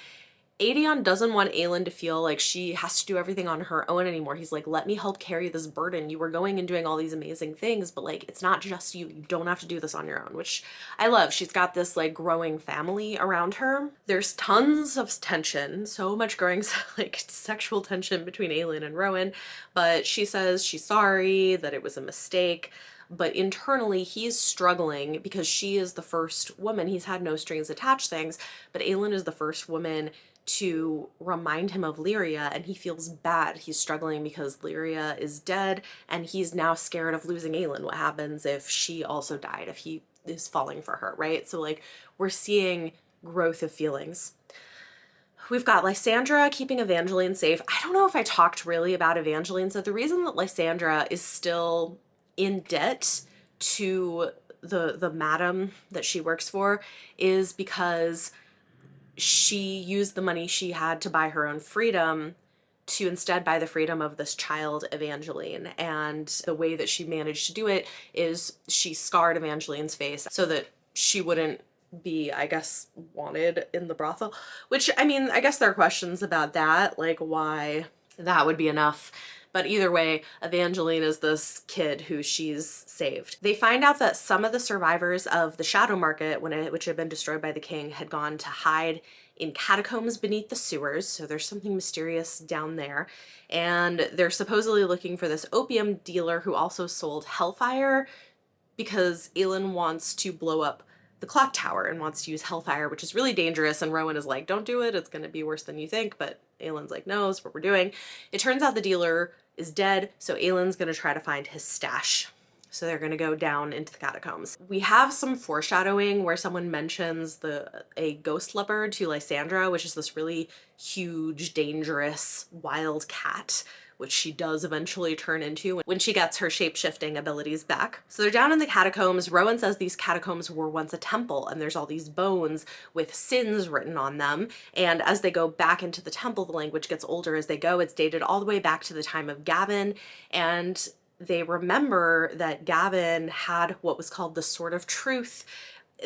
Aedion doesn't want Aelin to feel like she has to do everything on her own anymore. He's like, let me help carry this burden. You were going and doing all these amazing things, but like, it's not just you. You don't have to do this on your own, which I love. She's got this like growing family around her. There's tons of tension, so much growing like sexual tension between Aelin and Rowan, but she says she's sorry, that it was a mistake. But internally he's struggling because she is the first woman. He's had no strings attached things, but Aelin is the first woman to remind him of Lyria, and he feels bad. He's struggling because Lyria is dead, and he's now scared of losing Aelin. What happens if she also died, if he is falling for her, right? So like, we're seeing growth of feelings. We've got Lysandra keeping Evangeline safe. I don't know if I talked really about Evangeline. So the reason that Lysandra is still in debt to the madam that she works for is because she used the money she had to buy her own freedom to instead buy the freedom of this child, Evangeline. And the way that she managed to do it is she scarred Evangeline's face so that she wouldn't be, I guess, wanted in the brothel. Which, I mean, I guess there are questions about that, like why that would be enough. But either way, Evangeline is this kid who she's saved. They find out that some of the survivors of the Shadow Market, which had been destroyed by the king, had gone to hide in catacombs beneath the sewers. So there's something mysterious down there. And they're supposedly looking for this opium dealer who also sold hellfire, because Aelin wants to blow up the clock tower and wants to use hellfire, which is really dangerous. And Rowan is like, don't do it. It's going to be worse than you think. But Aelin's like, no, it's what we're doing. It turns out the dealer is dead, so Aelin's going to try to find his stash. So they're going to go down into the catacombs. We have some foreshadowing where someone mentions a ghost leopard to Lysandra, which is this really huge, dangerous, wild cat, which she does eventually turn into when she gets her shape-shifting abilities back. So they're down in the catacombs. Rowan says these catacombs were once a temple, and there's all these bones with sins written on them. And as they go back into the temple, the language gets older as they go. It's dated all the way back to the time of Gavin, and they remember that Gavin had what was called the Sword of Truth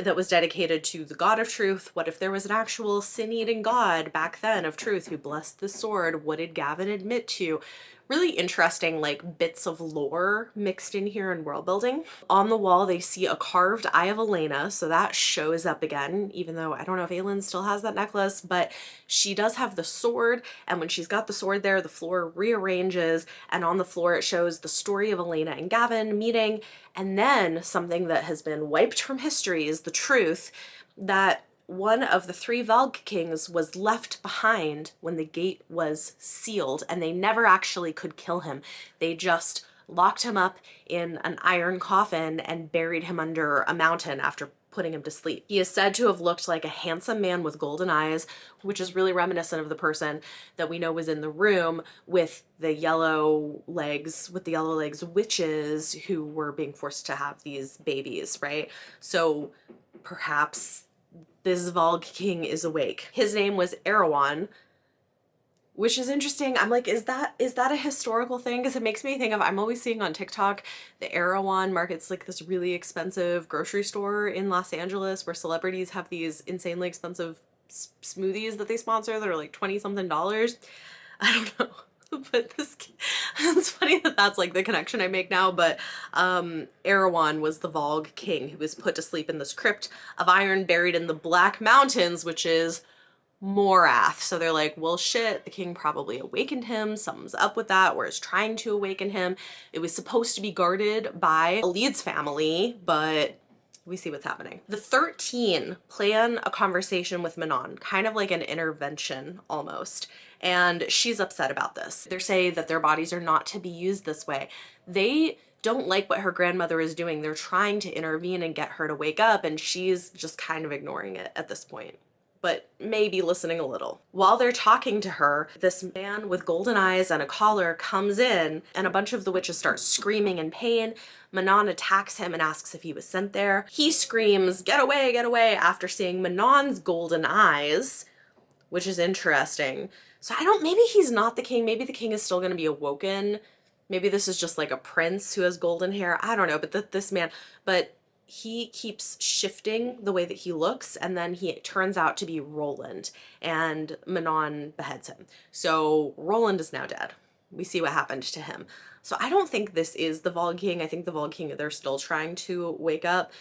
that was dedicated to the god of truth. What if there was an actual sin-eating god back then of truth who blessed the sword? What did Gavin admit to? Really interesting like bits of lore mixed in here in world building. On the wall they see a carved Eye of Elena, so that shows up again, even though I don't know if Aelin still has that necklace, but she does have the sword, and when she's got the sword there, the floor rearranges, and on the floor it shows the story of Elena and Gavin meeting. And then something that has been wiped from history is the truth that one of the 3 Valg kings was left behind when the gate was sealed, and they never actually could kill him. They just locked him up in an iron coffin and buried him under a mountain after putting him to sleep. He is said to have looked like a handsome man with golden eyes, which is really reminiscent of the person that we know was in the room with the yellow legs, witches who were being forced to have these babies, right? So perhaps this Volg king is awake. His name was Erewhon, which is interesting. I'm like, is that a historical thing? Because it makes me think of, I'm always seeing on TikTok, the Erewhon Market's like this really expensive grocery store in Los Angeles where celebrities have these insanely expensive smoothies that they sponsor that are like 20 something dollars. I don't know. But it's funny that that's like the connection I make now, but Erewhon was the Volg king who was put to sleep in this crypt of iron buried in the Black Mountains, which is Morath. So they're like, well, shit, the king probably awakened him. Something's up with that, or is trying to awaken him. It was supposed to be guarded by a Leeds family, but we see what's happening. The 13 plan a conversation with Manon, kind of like an intervention almost. And she's upset about this. They say that their bodies are not to be used this way. They don't like what her grandmother is doing. They're trying to intervene and get her to wake up, and she's just kind of ignoring it at this point, but maybe listening a little. While they're talking to her, this man with golden eyes and a collar comes in, and a bunch of the witches start screaming in pain. Manon attacks him and asks if he was sent there. He screams, "Get away, get away," after seeing Manon's golden eyes, which is interesting. So maybe he's not the king. Maybe the king is still going to be awoken. Maybe this is just like a prince who has golden hair. I don't know, but this man, but he keeps shifting the way that he looks, and then he turns out to be Roland, and Manon beheads him. So Roland is now dead. We see what happened to him. So I don't think this is the Volg king. I think the Volg king, they're still trying to wake up,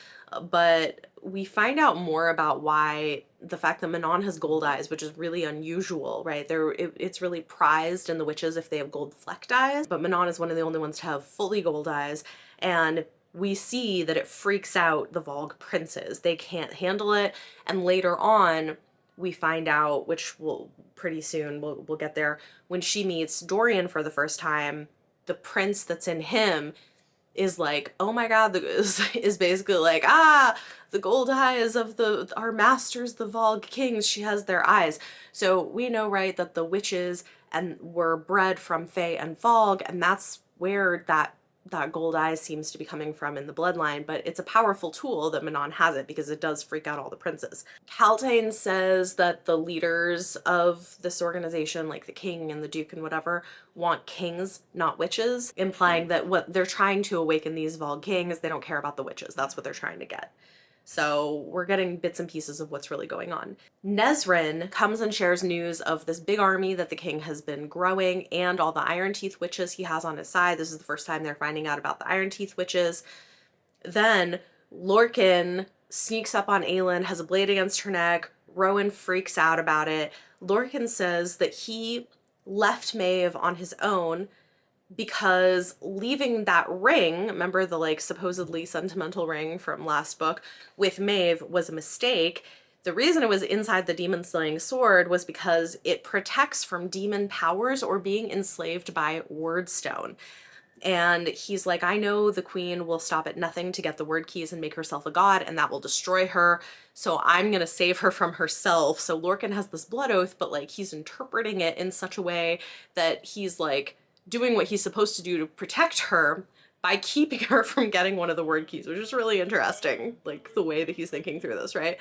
but we find out more about why the fact that Manon has gold eyes, which is really unusual, right? It's really prized in the witches if they have gold flecked eyes, but Manon is one of the only ones to have fully gold eyes, and we see that it freaks out the Volg princes. They can't handle it, and later on we find out, which will pretty soon, we'll get there, when she meets Dorian for the first time, the prince that's in him is like, oh my god, is basically like, the gold eyes of our masters, the Volg kings, she has their eyes. So we know, right, that the witches were bred from Fae and Volg, and that's where that gold eye seems to be coming from in the bloodline, but it's a powerful tool that Manon has it because it does freak out all the princes. Kaltain says that the leaders of this organization, like the king and the duke and whatever, want kings, not witches, implying that what they're trying to awaken these Volg kings, they don't care about the witches. That's what they're trying to get. So we're getting bits and pieces of what's really going on. Nesrin comes and shares news of this big army that the king has been growing and all the Iron Teeth witches he has on his side. This is the first time they're finding out about the Iron Teeth witches. Then Lorcan sneaks up on Aelin, has a blade against her neck. Rowan freaks out about it. Lorcan says that he left Maeve on his own because leaving that ring, remember the like supposedly sentimental ring from last book, with Maeve was a mistake. The reason it was inside the demon slaying sword was because it protects from demon powers or being enslaved by wordstone. And he's like, I know the queen will stop at nothing to get the word keys and make herself a god, and that will destroy her. So I'm going to save her from herself. So Lorcan has this blood oath, but like he's interpreting it in such a way that he's like doing what he's supposed to do to protect her by keeping her from getting one of the word keys, which is really interesting, like the way that he's thinking through this, right?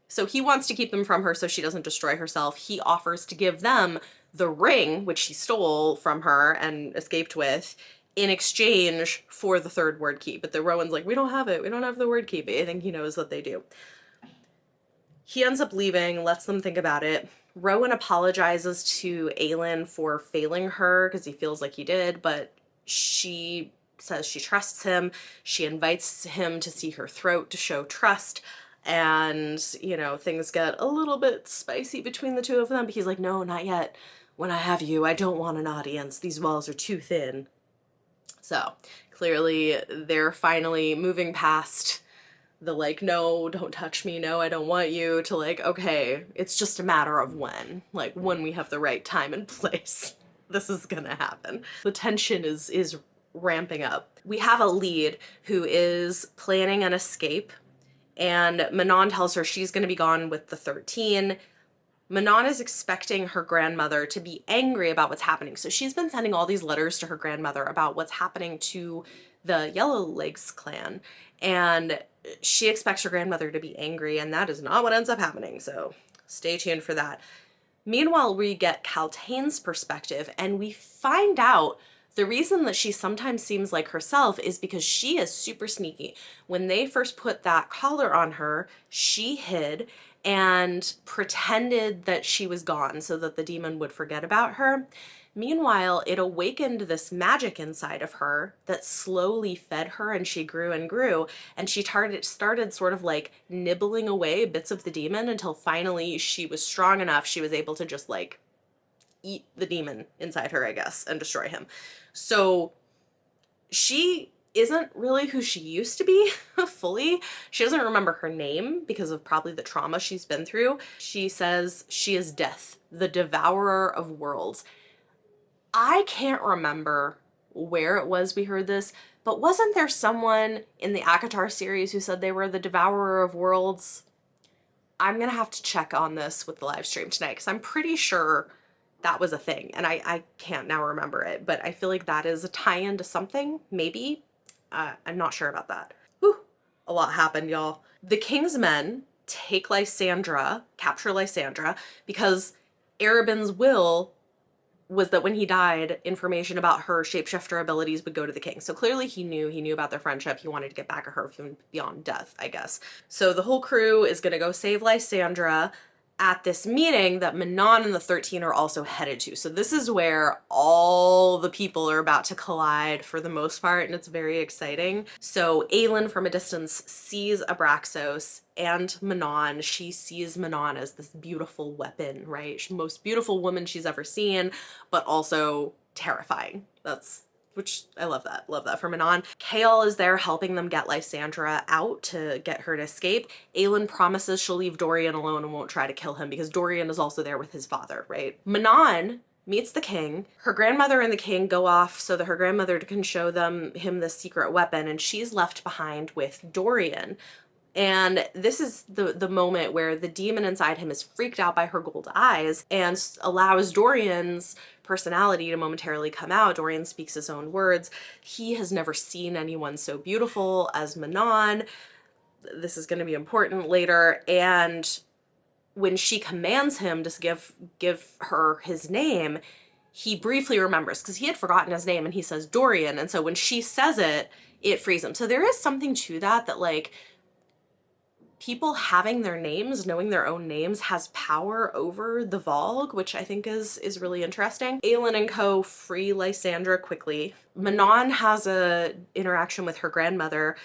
So he wants to keep them from her so she doesn't destroy herself. He offers to give them the ring, which he stole from her and escaped with, in exchange for the third word key. But the Rowan's like, we don't have it. We don't have the word key. But I think he knows that they do. He ends up leaving, lets them think about it. Rowan apologizes to Aelin for failing her because he feels like he did, but she says she trusts him. She invites him to see her throat to show trust. And, you know, things get a little bit spicy between the two of them. But he's like, no, not yet. When I have you, I don't want an audience. These walls are too thin. So clearly they're finally moving past the like, no, don't touch me, no, I don't want you, to like, okay, it's just a matter of when. Like, when we have the right time and place, this is gonna happen. The tension is ramping up. We have a lead who is planning an escape and Manon tells her she's going to be gone with the 13. Manon is expecting her grandmother to be angry about what's happening. So she's been sending all these letters to her grandmother about what's happening to the Yellowlegs clan. And she expects her grandmother to be angry, and that is not what ends up happening. So stay tuned for that. Meanwhile, we get Kaltain's perspective, and we find out the reason that she sometimes seems like herself is because she is super sneaky. When they first put that collar on her, she hid and pretended that she was gone so that the demon would forget about her. Meanwhile, it awakened this magic inside of her that slowly fed her, and she grew and grew, and she started sort of like nibbling away bits of the demon until finally she was strong enough she was able to just like eat the demon inside her, I guess, and destroy him. So she isn't really who she used to be fully. She doesn't remember her name because of probably the trauma she's been through. She says she is Death, the devourer of worlds. I can't remember where it was we heard this, but wasn't there someone in the ACOTAR series who said they were the devourer of worlds? I'm gonna have to check on this with the live stream tonight because I'm pretty sure that was a thing, and I can't now remember it, but I feel like that is a tie-in to something, maybe. I'm not sure about that. Whew, a lot happened, y'all. The King's men take Lysandra, capture Lysandra, because Arobyn's will was that when he died, information about her shapeshifter abilities would go to the king. So clearly he knew about their friendship. He wanted to get back at her even beyond death, I guess. So the whole crew is gonna go save Lysandra at this meeting that Manon and the 13 are also headed to. So this is where all the people are about to collide for the most part, and it's very exciting. So Aelin from a distance sees Abraxos and Manon. She sees Manon as this beautiful weapon, right? She's the most beautiful woman she's ever seen, but also terrifying. Which I love that. Love that for Manon. Chaol is there helping them get Lysandra out to get her to escape. Aelin promises she'll leave Dorian alone and won't try to kill him because Dorian is also there with his father, right? Manon meets the king. Her grandmother and the king go off so that her grandmother can show him this secret weapon, and she's left behind with Dorian. And this is the moment where the demon inside him is freaked out by her gold eyes and allows Dorian's personality to momentarily come out. Dorian speaks his own words. He has never seen anyone so beautiful as Manon. This is going to be important later. And when she commands him to give her his name, he briefly remembers because he had forgotten his name, and he says Dorian. And so when she says it, it frees him. So there is something to that like, people having their names, knowing their own names, has power over the Vogue, which I think is really interesting. Aelin and co free Lysandra quickly. Manon has a interaction with her grandmother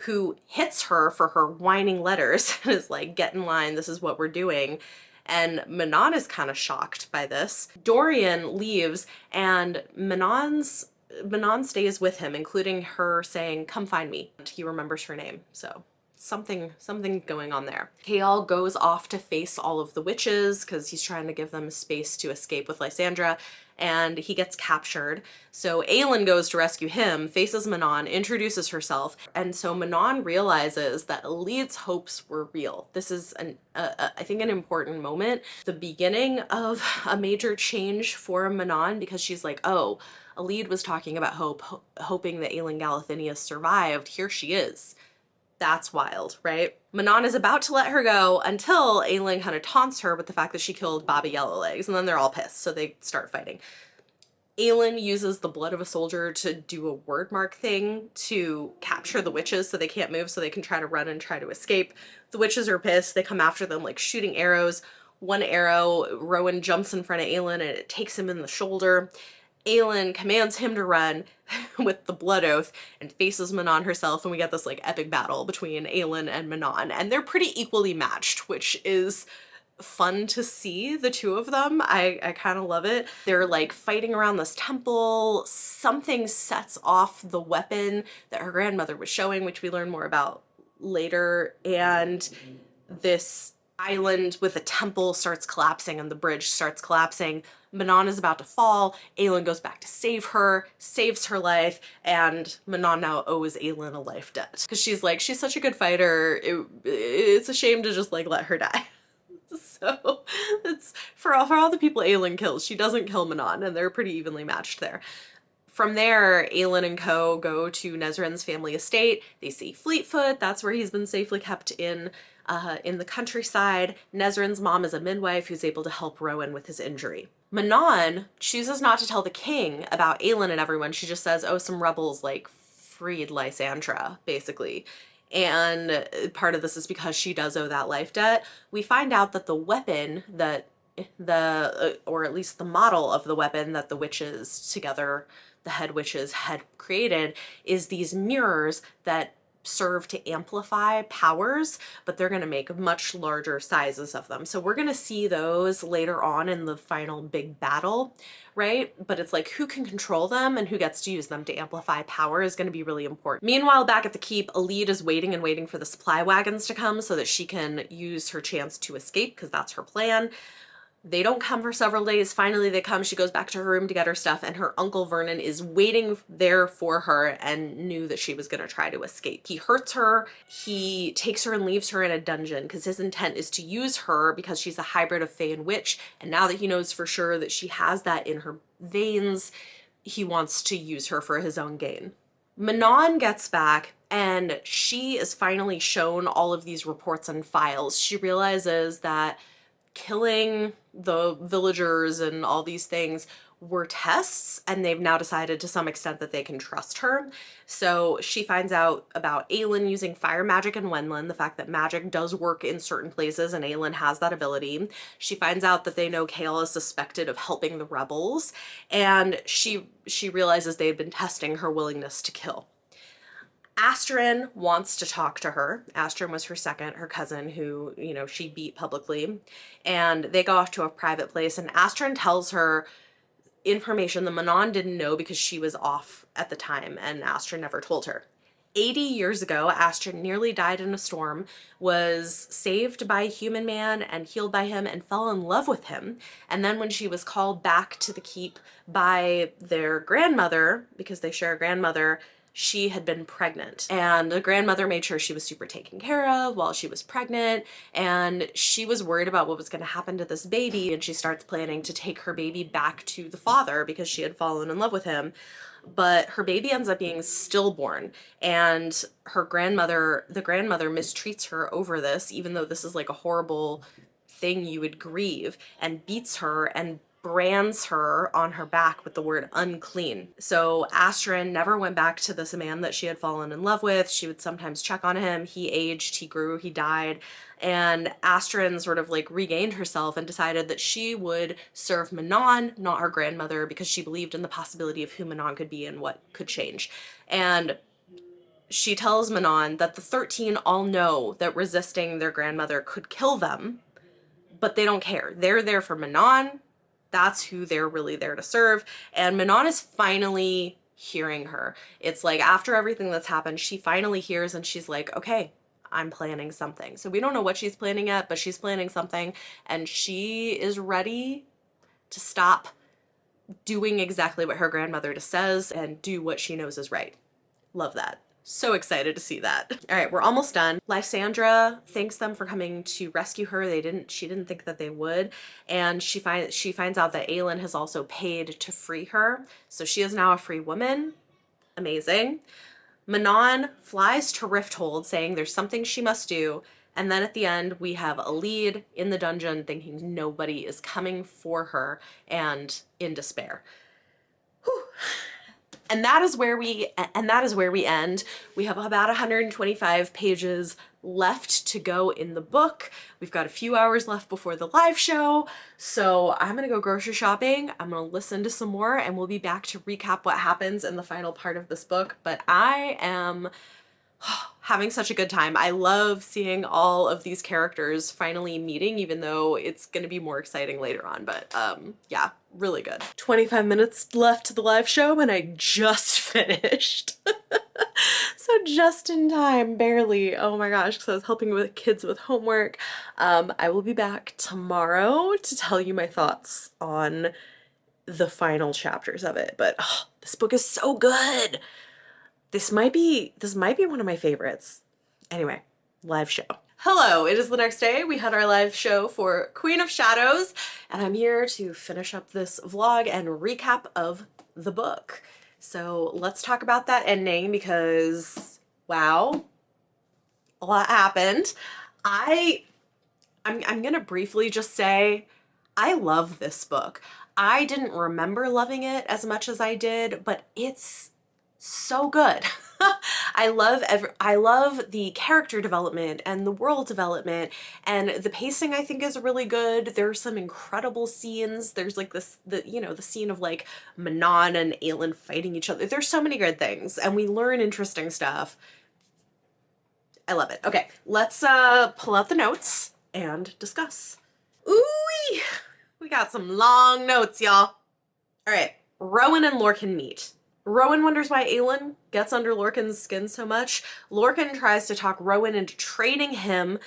who hits her for her whining letters and is like, get in line, this is what we're doing. And Manon is kind of shocked by this. Dorian leaves, and Manon stays with him, including her saying, come find me. And he remembers her name, so something going on there. Chaol goes off to face all of the witches because he's trying to give them space to escape with Lysandra, and he gets captured. So Aelin goes to rescue him, faces Manon, introduces herself, and so Manon realizes that Elid's hopes were real. This is I think an important moment, the beginning of a major change for Manon, because she's like, oh, Elid was talking about hoping that Aelin Galathynius survived. Here she is. That's wild, right? Manon is about to let her go until Aelin kind of taunts her with the fact that she killed Bobby Yellowlegs, and then they're all pissed, so they start fighting. Aelin uses the blood of a soldier to do a word mark thing to capture the witches so they can't move, so they can try to run and try to escape. The witches are pissed. They come after them like shooting arrows. One arrow, Rowan jumps in front of Aelin and it takes him in the shoulder. Aelin commands him to run with the blood oath and faces Manon herself, and we get this like epic battle between Aelin and Manon, and they're pretty equally matched, which is fun to see, the two of them. I kind of love it. They're like fighting around this temple. Something sets off the weapon that her grandmother was showing, which we learn more about later, and this island with a temple starts collapsing and the bridge starts collapsing. Manon is about to fall. Aelin goes back to save her, saves her life, and Manon now owes Aelin a life debt. Because she's like, she's such a good fighter, it's a shame to just like let her die. So it's for all the people Aelin kills, she doesn't kill Manon, and they're pretty evenly matched there. From there, Aelin and co go to Nesrin's family estate. They see Fleetfoot. That's where he's been safely kept in the countryside. Nesrin's mom is a midwife who's able to help Rowan with his injury. Manon chooses not to tell the king about Aelin and everyone. She just says, oh, some rebels like freed Lysandra, basically. And part of this is because she does owe that life debt. We find out that the weapon that or at least the model of the weapon that the witches together, the head witches, had created is these mirrors that serve to amplify powers, but they're going to make much larger sizes of them. So we're going to see those later on in the final big battle, right? But it's like who can control them and who gets to use them to amplify power is going to be really important. Meanwhile, back at the keep, Elide is waiting and waiting for the supply wagons to come so that she can use her chance to escape, because that's her plan. They don't come for several days. Finally, they come. She goes back to her room to get her stuff, and her uncle Vernon is waiting there for her and knew that she was going to try to escape. He hurts her. He takes her and leaves her in a dungeon because his intent is to use her because she's a hybrid of Fae and Witch. And now that he knows for sure that she has that in her veins, he wants to use her for his own gain. Manon gets back and she is finally shown all of these reports and files. She realizes that killing the villagers and all these things were tests, and they've now decided to some extent that they can trust her. So she finds out about Aelin using fire magic in Wenlin, the fact that magic does work in certain places and Aelin has that ability. She finds out that they know Chaol is suspected of helping the rebels, and she realizes they've been testing her willingness to kill. Astrid wants to talk to her. Astrid was her cousin who, you know, she beat publicly. And they go off to a private place, and Astrid tells her information that Manon didn't know because she was off at the time, and Astrid never told her. 80 years ago, Astrid nearly died in a storm, was saved by a human man and healed by him and fell in love with him. And then when she was called back to the keep by their grandmother, because they share a grandmother, she had been pregnant, and the grandmother made sure she was super taken care of while she was pregnant, and she was worried about what was going to happen to this baby, and she starts planning to take her baby back to the father because she had fallen in love with him. But her baby ends up being stillborn, and the grandmother mistreats her over this, even though this is like a horrible thing you would grieve, and beats her and brands her on her back with the word unclean. So Astrid never went back to this man that she had fallen in love with. She would sometimes check on him. He aged, he grew, he died. And Astrid sort of like regained herself and decided that she would serve Manon, not her grandmother, because she believed in the possibility of who Manon could be and what could change. And she tells Manon that the 13 all know that resisting their grandmother could kill them, but they don't care. They're there for Manon. That's who they're really there to serve. And Manon is finally hearing her. It's like after everything that's happened, she finally hears and she's like, okay, I'm planning something. So we don't know what she's planning yet, but she's planning something, and she is ready to stop doing exactly what her grandmother says and do what she knows is right. Love that. So excited to see that. All right, we're almost done. Lysandra thanks them for coming to rescue her. She didn't think that they would. And she finds out that Aelin has also paid to free her. So she is now a free woman. Amazing. Manon flies to Rifthold saying there's something she must do. And then at the end, we have Elide in the dungeon thinking nobody is coming for her and in despair. Whew. And that is where we end. We have about 125 pages left to go in the book. We've got a few hours left before the live show. So I'm gonna go grocery shopping. I'm gonna listen to some more, and we'll be back to recap what happens in the final part of this book. But I am having such a good time. I love seeing all of these characters finally meeting, even though it's going to be more exciting later on. But yeah, really good. 25 minutes left to the live show, and I just finished. So just in time, barely. Oh my gosh, because I was helping with kids with homework. I will be back tomorrow to tell you my thoughts on the final chapters of it, but oh, this book is so good. This might be one of my favorites. Anyway, live show. Hello, it is the next day. We had our live show for Queen of Shadows, and I'm here to finish up this vlog and recap of the book. So let's talk about that ending because, wow, a lot happened. I'm gonna briefly just say, I love this book. I didn't remember loving it as much as I did, but it's so good. I love the character development and the world development, and the pacing I think is really good. There's some incredible scenes. There's like the scene of like Manon and Aelin fighting each other. There's so many good things, and we learn interesting stuff. I love it. Okay, let's pull out the notes and discuss. Ooh, we got some long notes, y'all. All right, Rowan and Lorcan meet. Rowan wonders why Aelin gets under Lorcan's skin so much. Lorcan tries to talk Rowan into trading him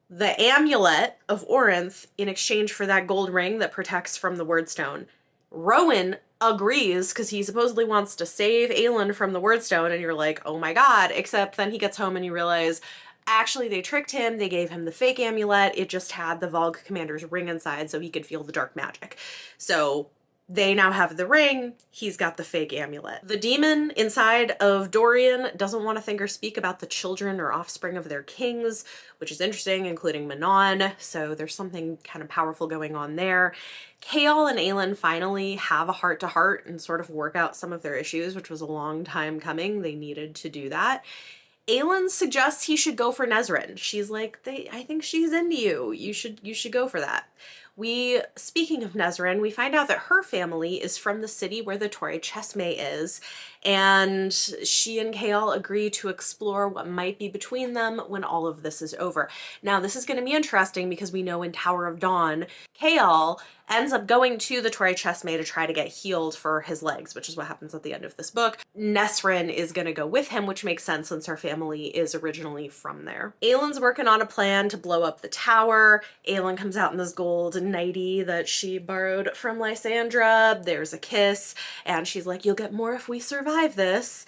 the amulet of Orinth in exchange for that gold ring that protects from the Wordstone. Rowan agrees because he supposedly wants to save Aelin from the Wordstone, and you're like, oh my god, except then he gets home and you realize actually they tricked him. They gave him the fake amulet. It just had the Vogue commander's ring inside so he could feel the dark magic. So they now have the ring, he's got the fake amulet. The demon inside of Dorian doesn't want to think or speak about the children or offspring of their kings, which is interesting, including Manon, so there's something kind of powerful going on there. Chaol and Aelin finally have a heart-to-heart and sort of work out some of their issues, which was a long time coming. They needed to do that. Aelin suggests he should go for Nesryn. She's like, I think she's into you. You should go for that. Speaking of Nesryn, we find out that her family is from the city where the Torre Chesme is, and she and Chaol agree to explore what might be between them when all of this is over. Now, this is going to be interesting because we know in Tower of Dawn, Chaol ends up going to the Torre Chesme to try to get healed for his legs, which is what happens at the end of this book. Nesryn is going to go with him, which makes sense since her family is originally from there. Aelin's working on a plan to blow up the tower. Aelin comes out in this gold nightie that she borrowed from Lysandra. There's a kiss, and she's like, you'll get more if we survive this.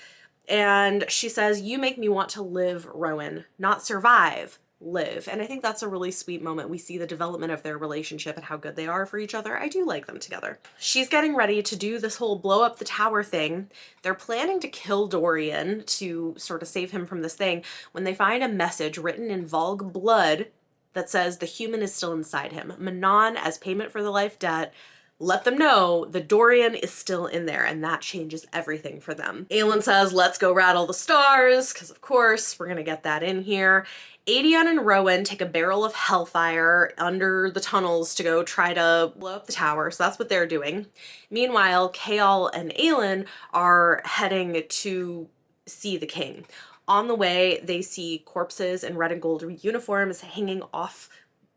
And she says, you make me want to live, Rowan, not survive. Live. And I think that's a really sweet moment. We see the development of their relationship and how good they are for each other. I do like them together. She's getting ready to do this whole blow up the tower thing. They're planning to kill Dorian to sort of save him from this thing when they find a message written in Vogue blood that says the human is still inside him. Manon, as payment for the life debt, let them know the Dorian is still in there, and that changes everything for them. Aelin says, let's go rattle the stars, because of course we're gonna get that in here. Aedion and Rowan take a barrel of hellfire under the tunnels to go try to blow up the tower, so that's what they're doing. Meanwhile, Chaol and Aelin are heading to see the king. On the way, they see corpses in red and gold uniforms hanging off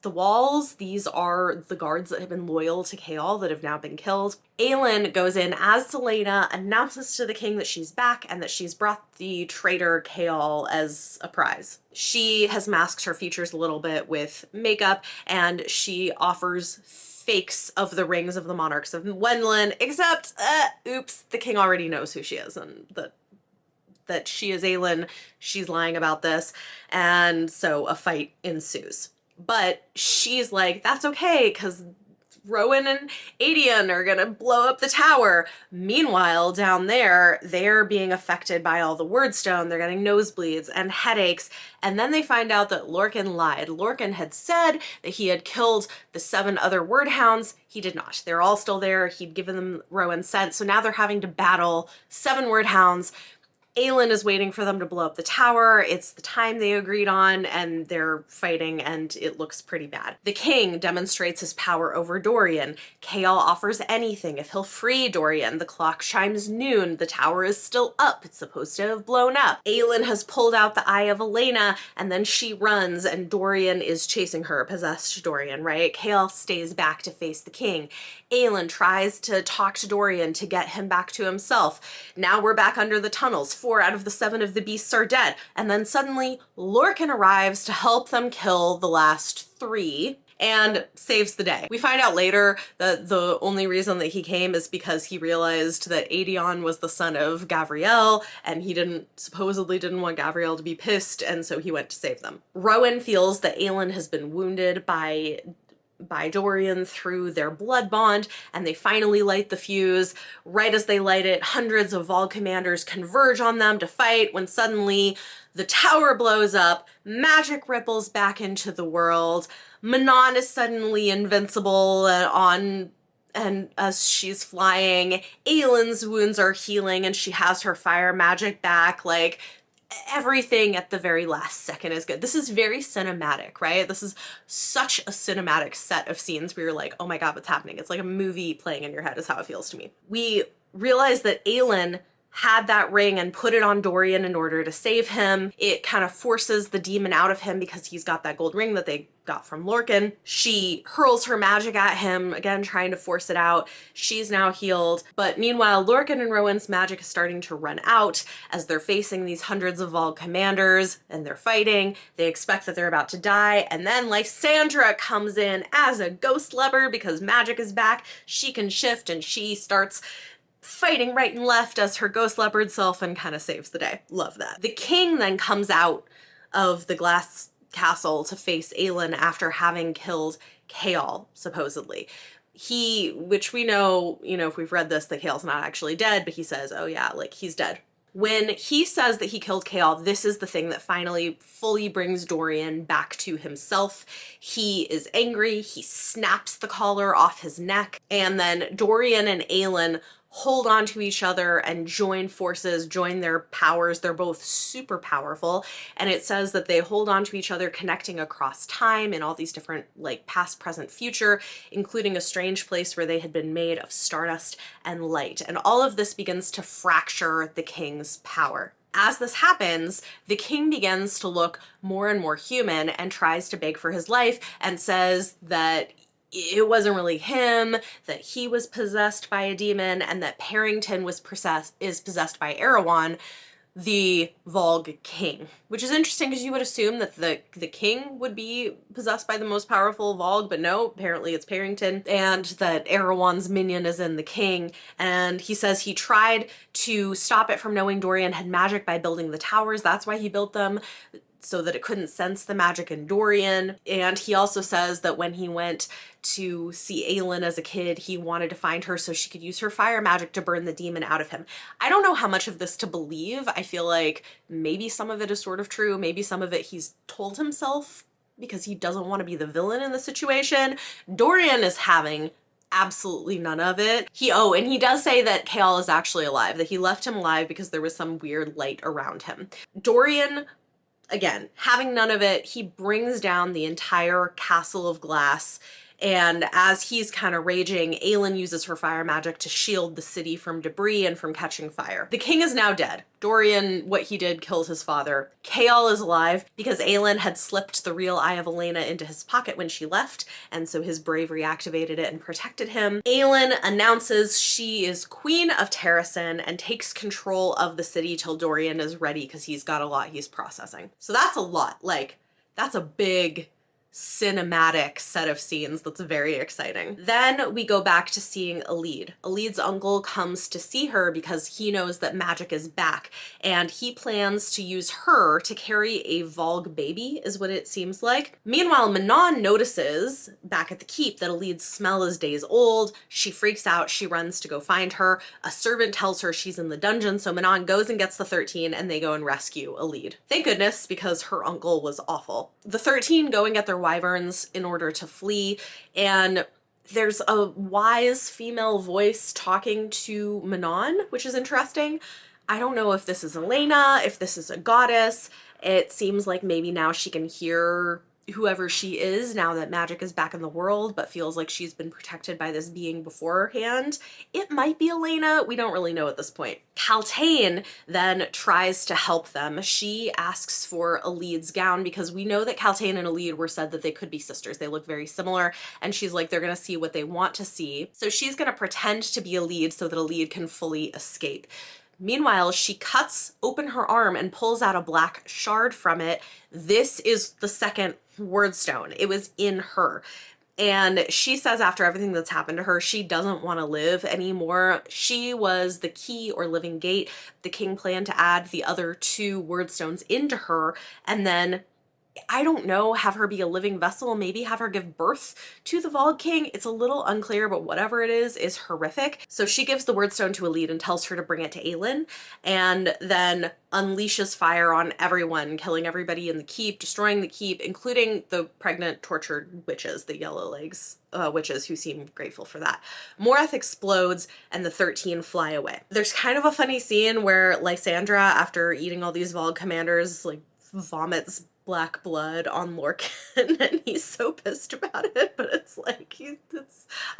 the walls. These are the guards that have been loyal to Chaol that have now been killed. Aelin goes in as Selena, announces to the king that she's back and that she's brought the traitor Chaol as a prize. She has masked her features a little bit with makeup, and she offers fakes of the rings of the monarchs of Wendlin, except, oops, the king already knows who she is and that she is Aelin. She's lying about this, and so a fight ensues. But she's like, that's okay, because Rowan and Aedion are gonna blow up the tower. Meanwhile, down there, they're being affected by all the Wordstone. They're getting nosebleeds and headaches. And then they find out that Lorcan lied. Lorcan had said that he had killed the 7 other Wordhounds. He did not. They're all still there. He'd given them Rowan's scent. So now they're having to battle 7 Wordhounds. Aelin is waiting for them to blow up the tower. It's the time they agreed on, and they're fighting, and it looks pretty bad. The king demonstrates his power over Dorian. Chaol offers anything if he'll free Dorian. The clock chimes noon. The tower is still up. It's supposed to have blown up. Aelin has pulled out the eye of Elena, and then she runs, and Dorian is chasing her, possessed Dorian, right? Chaol stays back to face the king. Aelin tries to talk to Dorian to get him back to himself. Now we're back under the tunnels. 4 out of the 7 of the beasts are dead. And then suddenly Lorcan arrives to help them kill the last 3. and saves the day. We find out later that the only reason that he came is because he realized that Aedion was the son of Gavriel, and he supposedly didn't want Gavriel to be pissed, and so he went to save them. Rowan feels that Aelin has been wounded by Dorian through their blood bond, and they finally light the fuse. Right as they light it, hundreds of Vol commanders converge on them to fight, when suddenly the tower blows up, magic ripples back into the world, Manon is suddenly invincible and as she's flying, Aelin's wounds are healing and she has her fire magic back. Like, everything at the very last second is good. This is very cinematic, right? This is such a cinematic set of scenes where you're like, oh my god, what's happening? It's like a movie playing in your head is how it feels to me. We realize that Aelin had that ring and put it on Dorian in order to save him. It kind of forces the demon out of him because he's got that gold ring that they got from Lorcan. She hurls her magic at him, again trying to force it out. She's now healed. But meanwhile, Lorcan and Rowan's magic is starting to run out as they're facing these hundreds of Vol commanders and they're fighting. They expect that they're about to die, and then Lysandra comes in as a ghost leopard because magic is back. She can shift and she starts fighting right and left as her ghost leopard self and kind of saves the day. Love that. The king then comes out of the glass castle to face Aelin after having killed Chaol, supposedly. Which we know, if we've read this, that Chaol's not actually dead, but he says, oh yeah, like, he's dead. When he says that he killed Chaol, this is the thing that finally fully brings Dorian back to himself. He is angry, he snaps the collar off his neck, and then Dorian and Aelin hold on to each other and join forces, join their powers. They're both super powerful. And it says that they hold on to each other, connecting across time in all these different, like, past, present, future, including a strange place where they had been made of stardust and light. And all of this begins to fracture the king's power. As this happens, the king begins to look more and more human and tries to beg for his life and says that it wasn't really him, that he was possessed by a demon, and that Parrington is possessed by Erawan, the Volg king. Which is interesting because you would assume that the king would be possessed by the most powerful Volg, but no, apparently it's Parrington, and that Erawan's minion is in the king. And he says he tried to stop it from knowing Dorian had magic by building the towers. That's why he built them, so that it couldn't sense the magic in Dorian. And he also says that when he went to see Aelin as a kid, he wanted to find her so she could use her fire magic to burn the demon out of him. I don't know how much of this to believe. I feel like maybe some of it is sort of true. Maybe some of it he's told himself because he doesn't want to be the villain in the situation. Dorian is having absolutely none of it. And he does say that Chaol is actually alive, that he left him alive because there was some weird light around him. Dorian, again, having none of it, he brings down the entire castle of glass, and as he's kind of raging, Aelin uses her fire magic to shield the city from debris and from catching fire. The king is now dead. Dorian, what he did, killed his father. Chaol is alive because Aelin had slipped the real Eye of Elena into his pocket when she left, and so his bravery activated it and protected him. Aelin announces she is queen of Terrasen and takes control of the city till Dorian is ready because he's got a lot he's processing. So that's a lot. Like, that's a big cinematic set of scenes that's very exciting. Then we go back to seeing Elide. Elide's uncle comes to see her because he knows that magic is back, and he plans to use her to carry a Volg baby, is what it seems like. Meanwhile, Manon notices back at the keep that Elide's smell is days old. She freaks out, she runs to go find her. A servant tells her she's in the dungeon, so Manon goes and gets the 13 and they go and rescue Elide. Thank goodness, because her uncle was awful. The 13 go and get their wyverns in order to flee, and there's a wise female voice talking to Manon, which is interesting. I don't know if this is Elena, if this is a goddess. It seems like maybe now she can hear whoever she is now that magic is back in the world, but feels like she's been protected by this being beforehand. It might be Elena, we don't really know at this point. Kaltain then tries to help them. She asks for Elide's gown because we know that Kaltain and Elide were said that they could be sisters. They look very similar, and she's like, they're gonna see what they want to see. So she's gonna pretend to be Elide so that Elide can fully escape. Meanwhile, she cuts open her arm and pulls out a black shard from it. This is the second Wordstone. It was in her. And she says after everything that's happened to her, she doesn't want to live anymore. She was the key or living gate. The king planned to add the other 2 wordstones into her, and then, I don't know, have her be a living vessel, maybe have her give birth to the Vogue King. It's a little unclear, but whatever it is horrific. So she gives the wordstone to Elide and tells her to bring it to Aelin, and then unleashes fire on everyone, killing everybody in the keep, destroying the keep, including the pregnant, tortured witches, the yellow legs witches, who seem grateful for that. Moreth explodes and the 13 fly away. There's kind of a funny scene where Lysandra, after eating all these Vogue commanders, like vomits black blood on Lorcan, and he's so pissed about it, but it's like,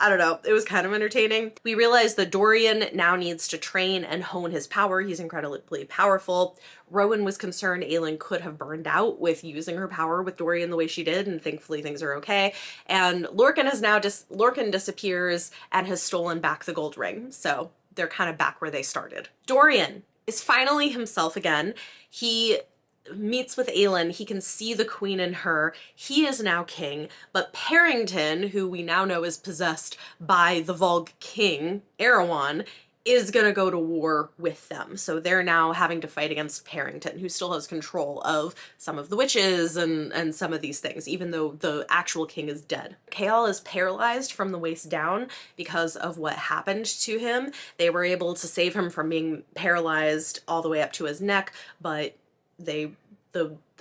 I don't know, it was kind of entertaining. We realize that Dorian now needs to train and hone his power. He's incredibly powerful. Rowan was concerned Aelin could have burned out with using her power with Dorian the way she did, and thankfully things are okay. And Lorcan disappears and has stolen back the gold ring, so they're kind of back where they started. Dorian is finally himself again. He meets with Aelin, he can see the queen in her, he is now king, but Parrington, who we now know is possessed by the Vogue King, Erewhon, is gonna go to war with them. So they're now having to fight against Parrington, who still has control of some of the witches and some of these things, even though the actual king is dead. Chaol is paralyzed from the waist down because of what happened to him. They were able to save him from being paralyzed all the way up to his neck, but the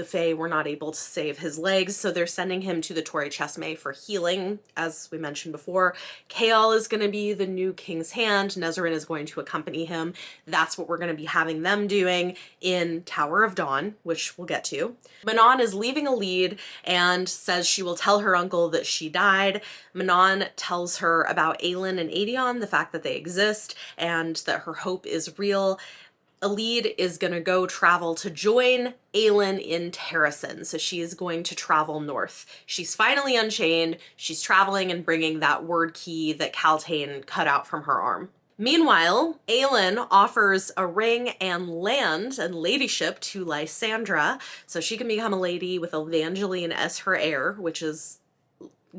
Fae were not able to save his legs, so they're sending him to the Torre Chesme for healing, as we mentioned before. Chaol is going to be the new king's hand. Nezerin is going to accompany him. That's what we're going to be having them doing in Tower of Dawn, which we'll get to. Manon is leaving Elide and says she will tell her uncle that she died. Manon tells her about Aelin and Aedion, the fact that they exist, and that her hope is real. Elide is going to go travel to join Aelin in Terrasen, so she is going to travel north. She's finally unchained, she's traveling and bringing that word key that Kaltain cut out from her arm. Meanwhile, Aelin offers a ring and land and ladyship to Lysandra, so she can become a lady with Evangeline as her heir, which is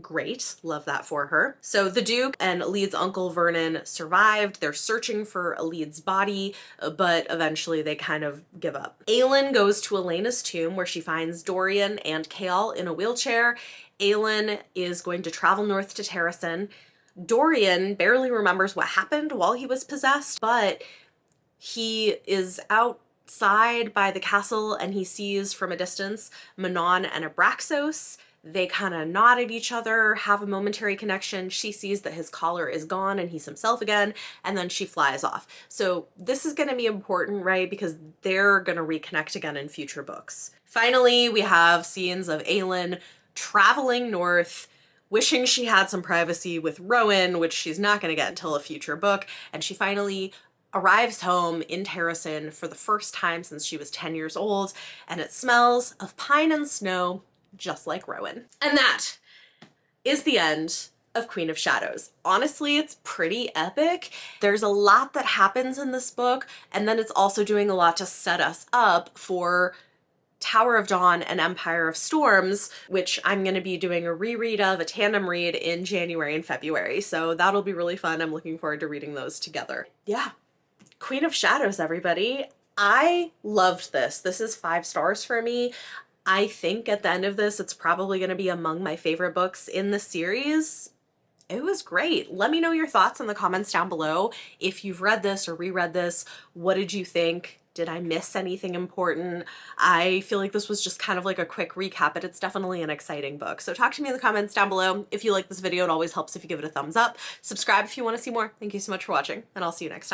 great. Love that for her. So the Duke and Elide's uncle Vernon survived. They're searching for Elide's body, but eventually they kind of give up. Aelin goes to Elena's tomb, where she finds Dorian and Chaol in a wheelchair. Aelin is going to travel north to Terrasen. Dorian barely remembers what happened while he was possessed, but he is outside by the castle and he sees from a distance Manon and Abraxos. They kind of nod at each other, have a momentary connection. She sees that his collar is gone and he's himself again, and then she flies off. So this is going to be important, right? Because they're going to reconnect again in future books. Finally, we have scenes of Aelin traveling north, wishing she had some privacy with Rowan, which she's not going to get until a future book, and she finally arrives home in Terrasen for the first time since she was 10 years old, and it smells of pine and snow, just like Rowan. And that is the end of Queen of Shadows. Honestly, it's pretty epic. There's a lot that happens in this book, and then it's also doing a lot to set us up for Tower of Dawn and Empire of Storms, which I'm going to be doing a reread of, a tandem read in January and February. So that'll be really fun. I'm looking forward to reading those together. Yeah. Queen of Shadows, everybody. I loved this. This is 5 stars for me. I think at the end of this, it's probably going to be among my favorite books in the series. It was great. Let me know your thoughts in the comments down below. If you've read this or reread this, what did you think? Did I miss anything important? I feel like this was just kind of like a quick recap, but it's definitely an exciting book. So talk to me in the comments down below. If you like this video, it always helps if you give it a thumbs up. Subscribe if you want to see more. Thank you so much for watching, and I'll see you next time.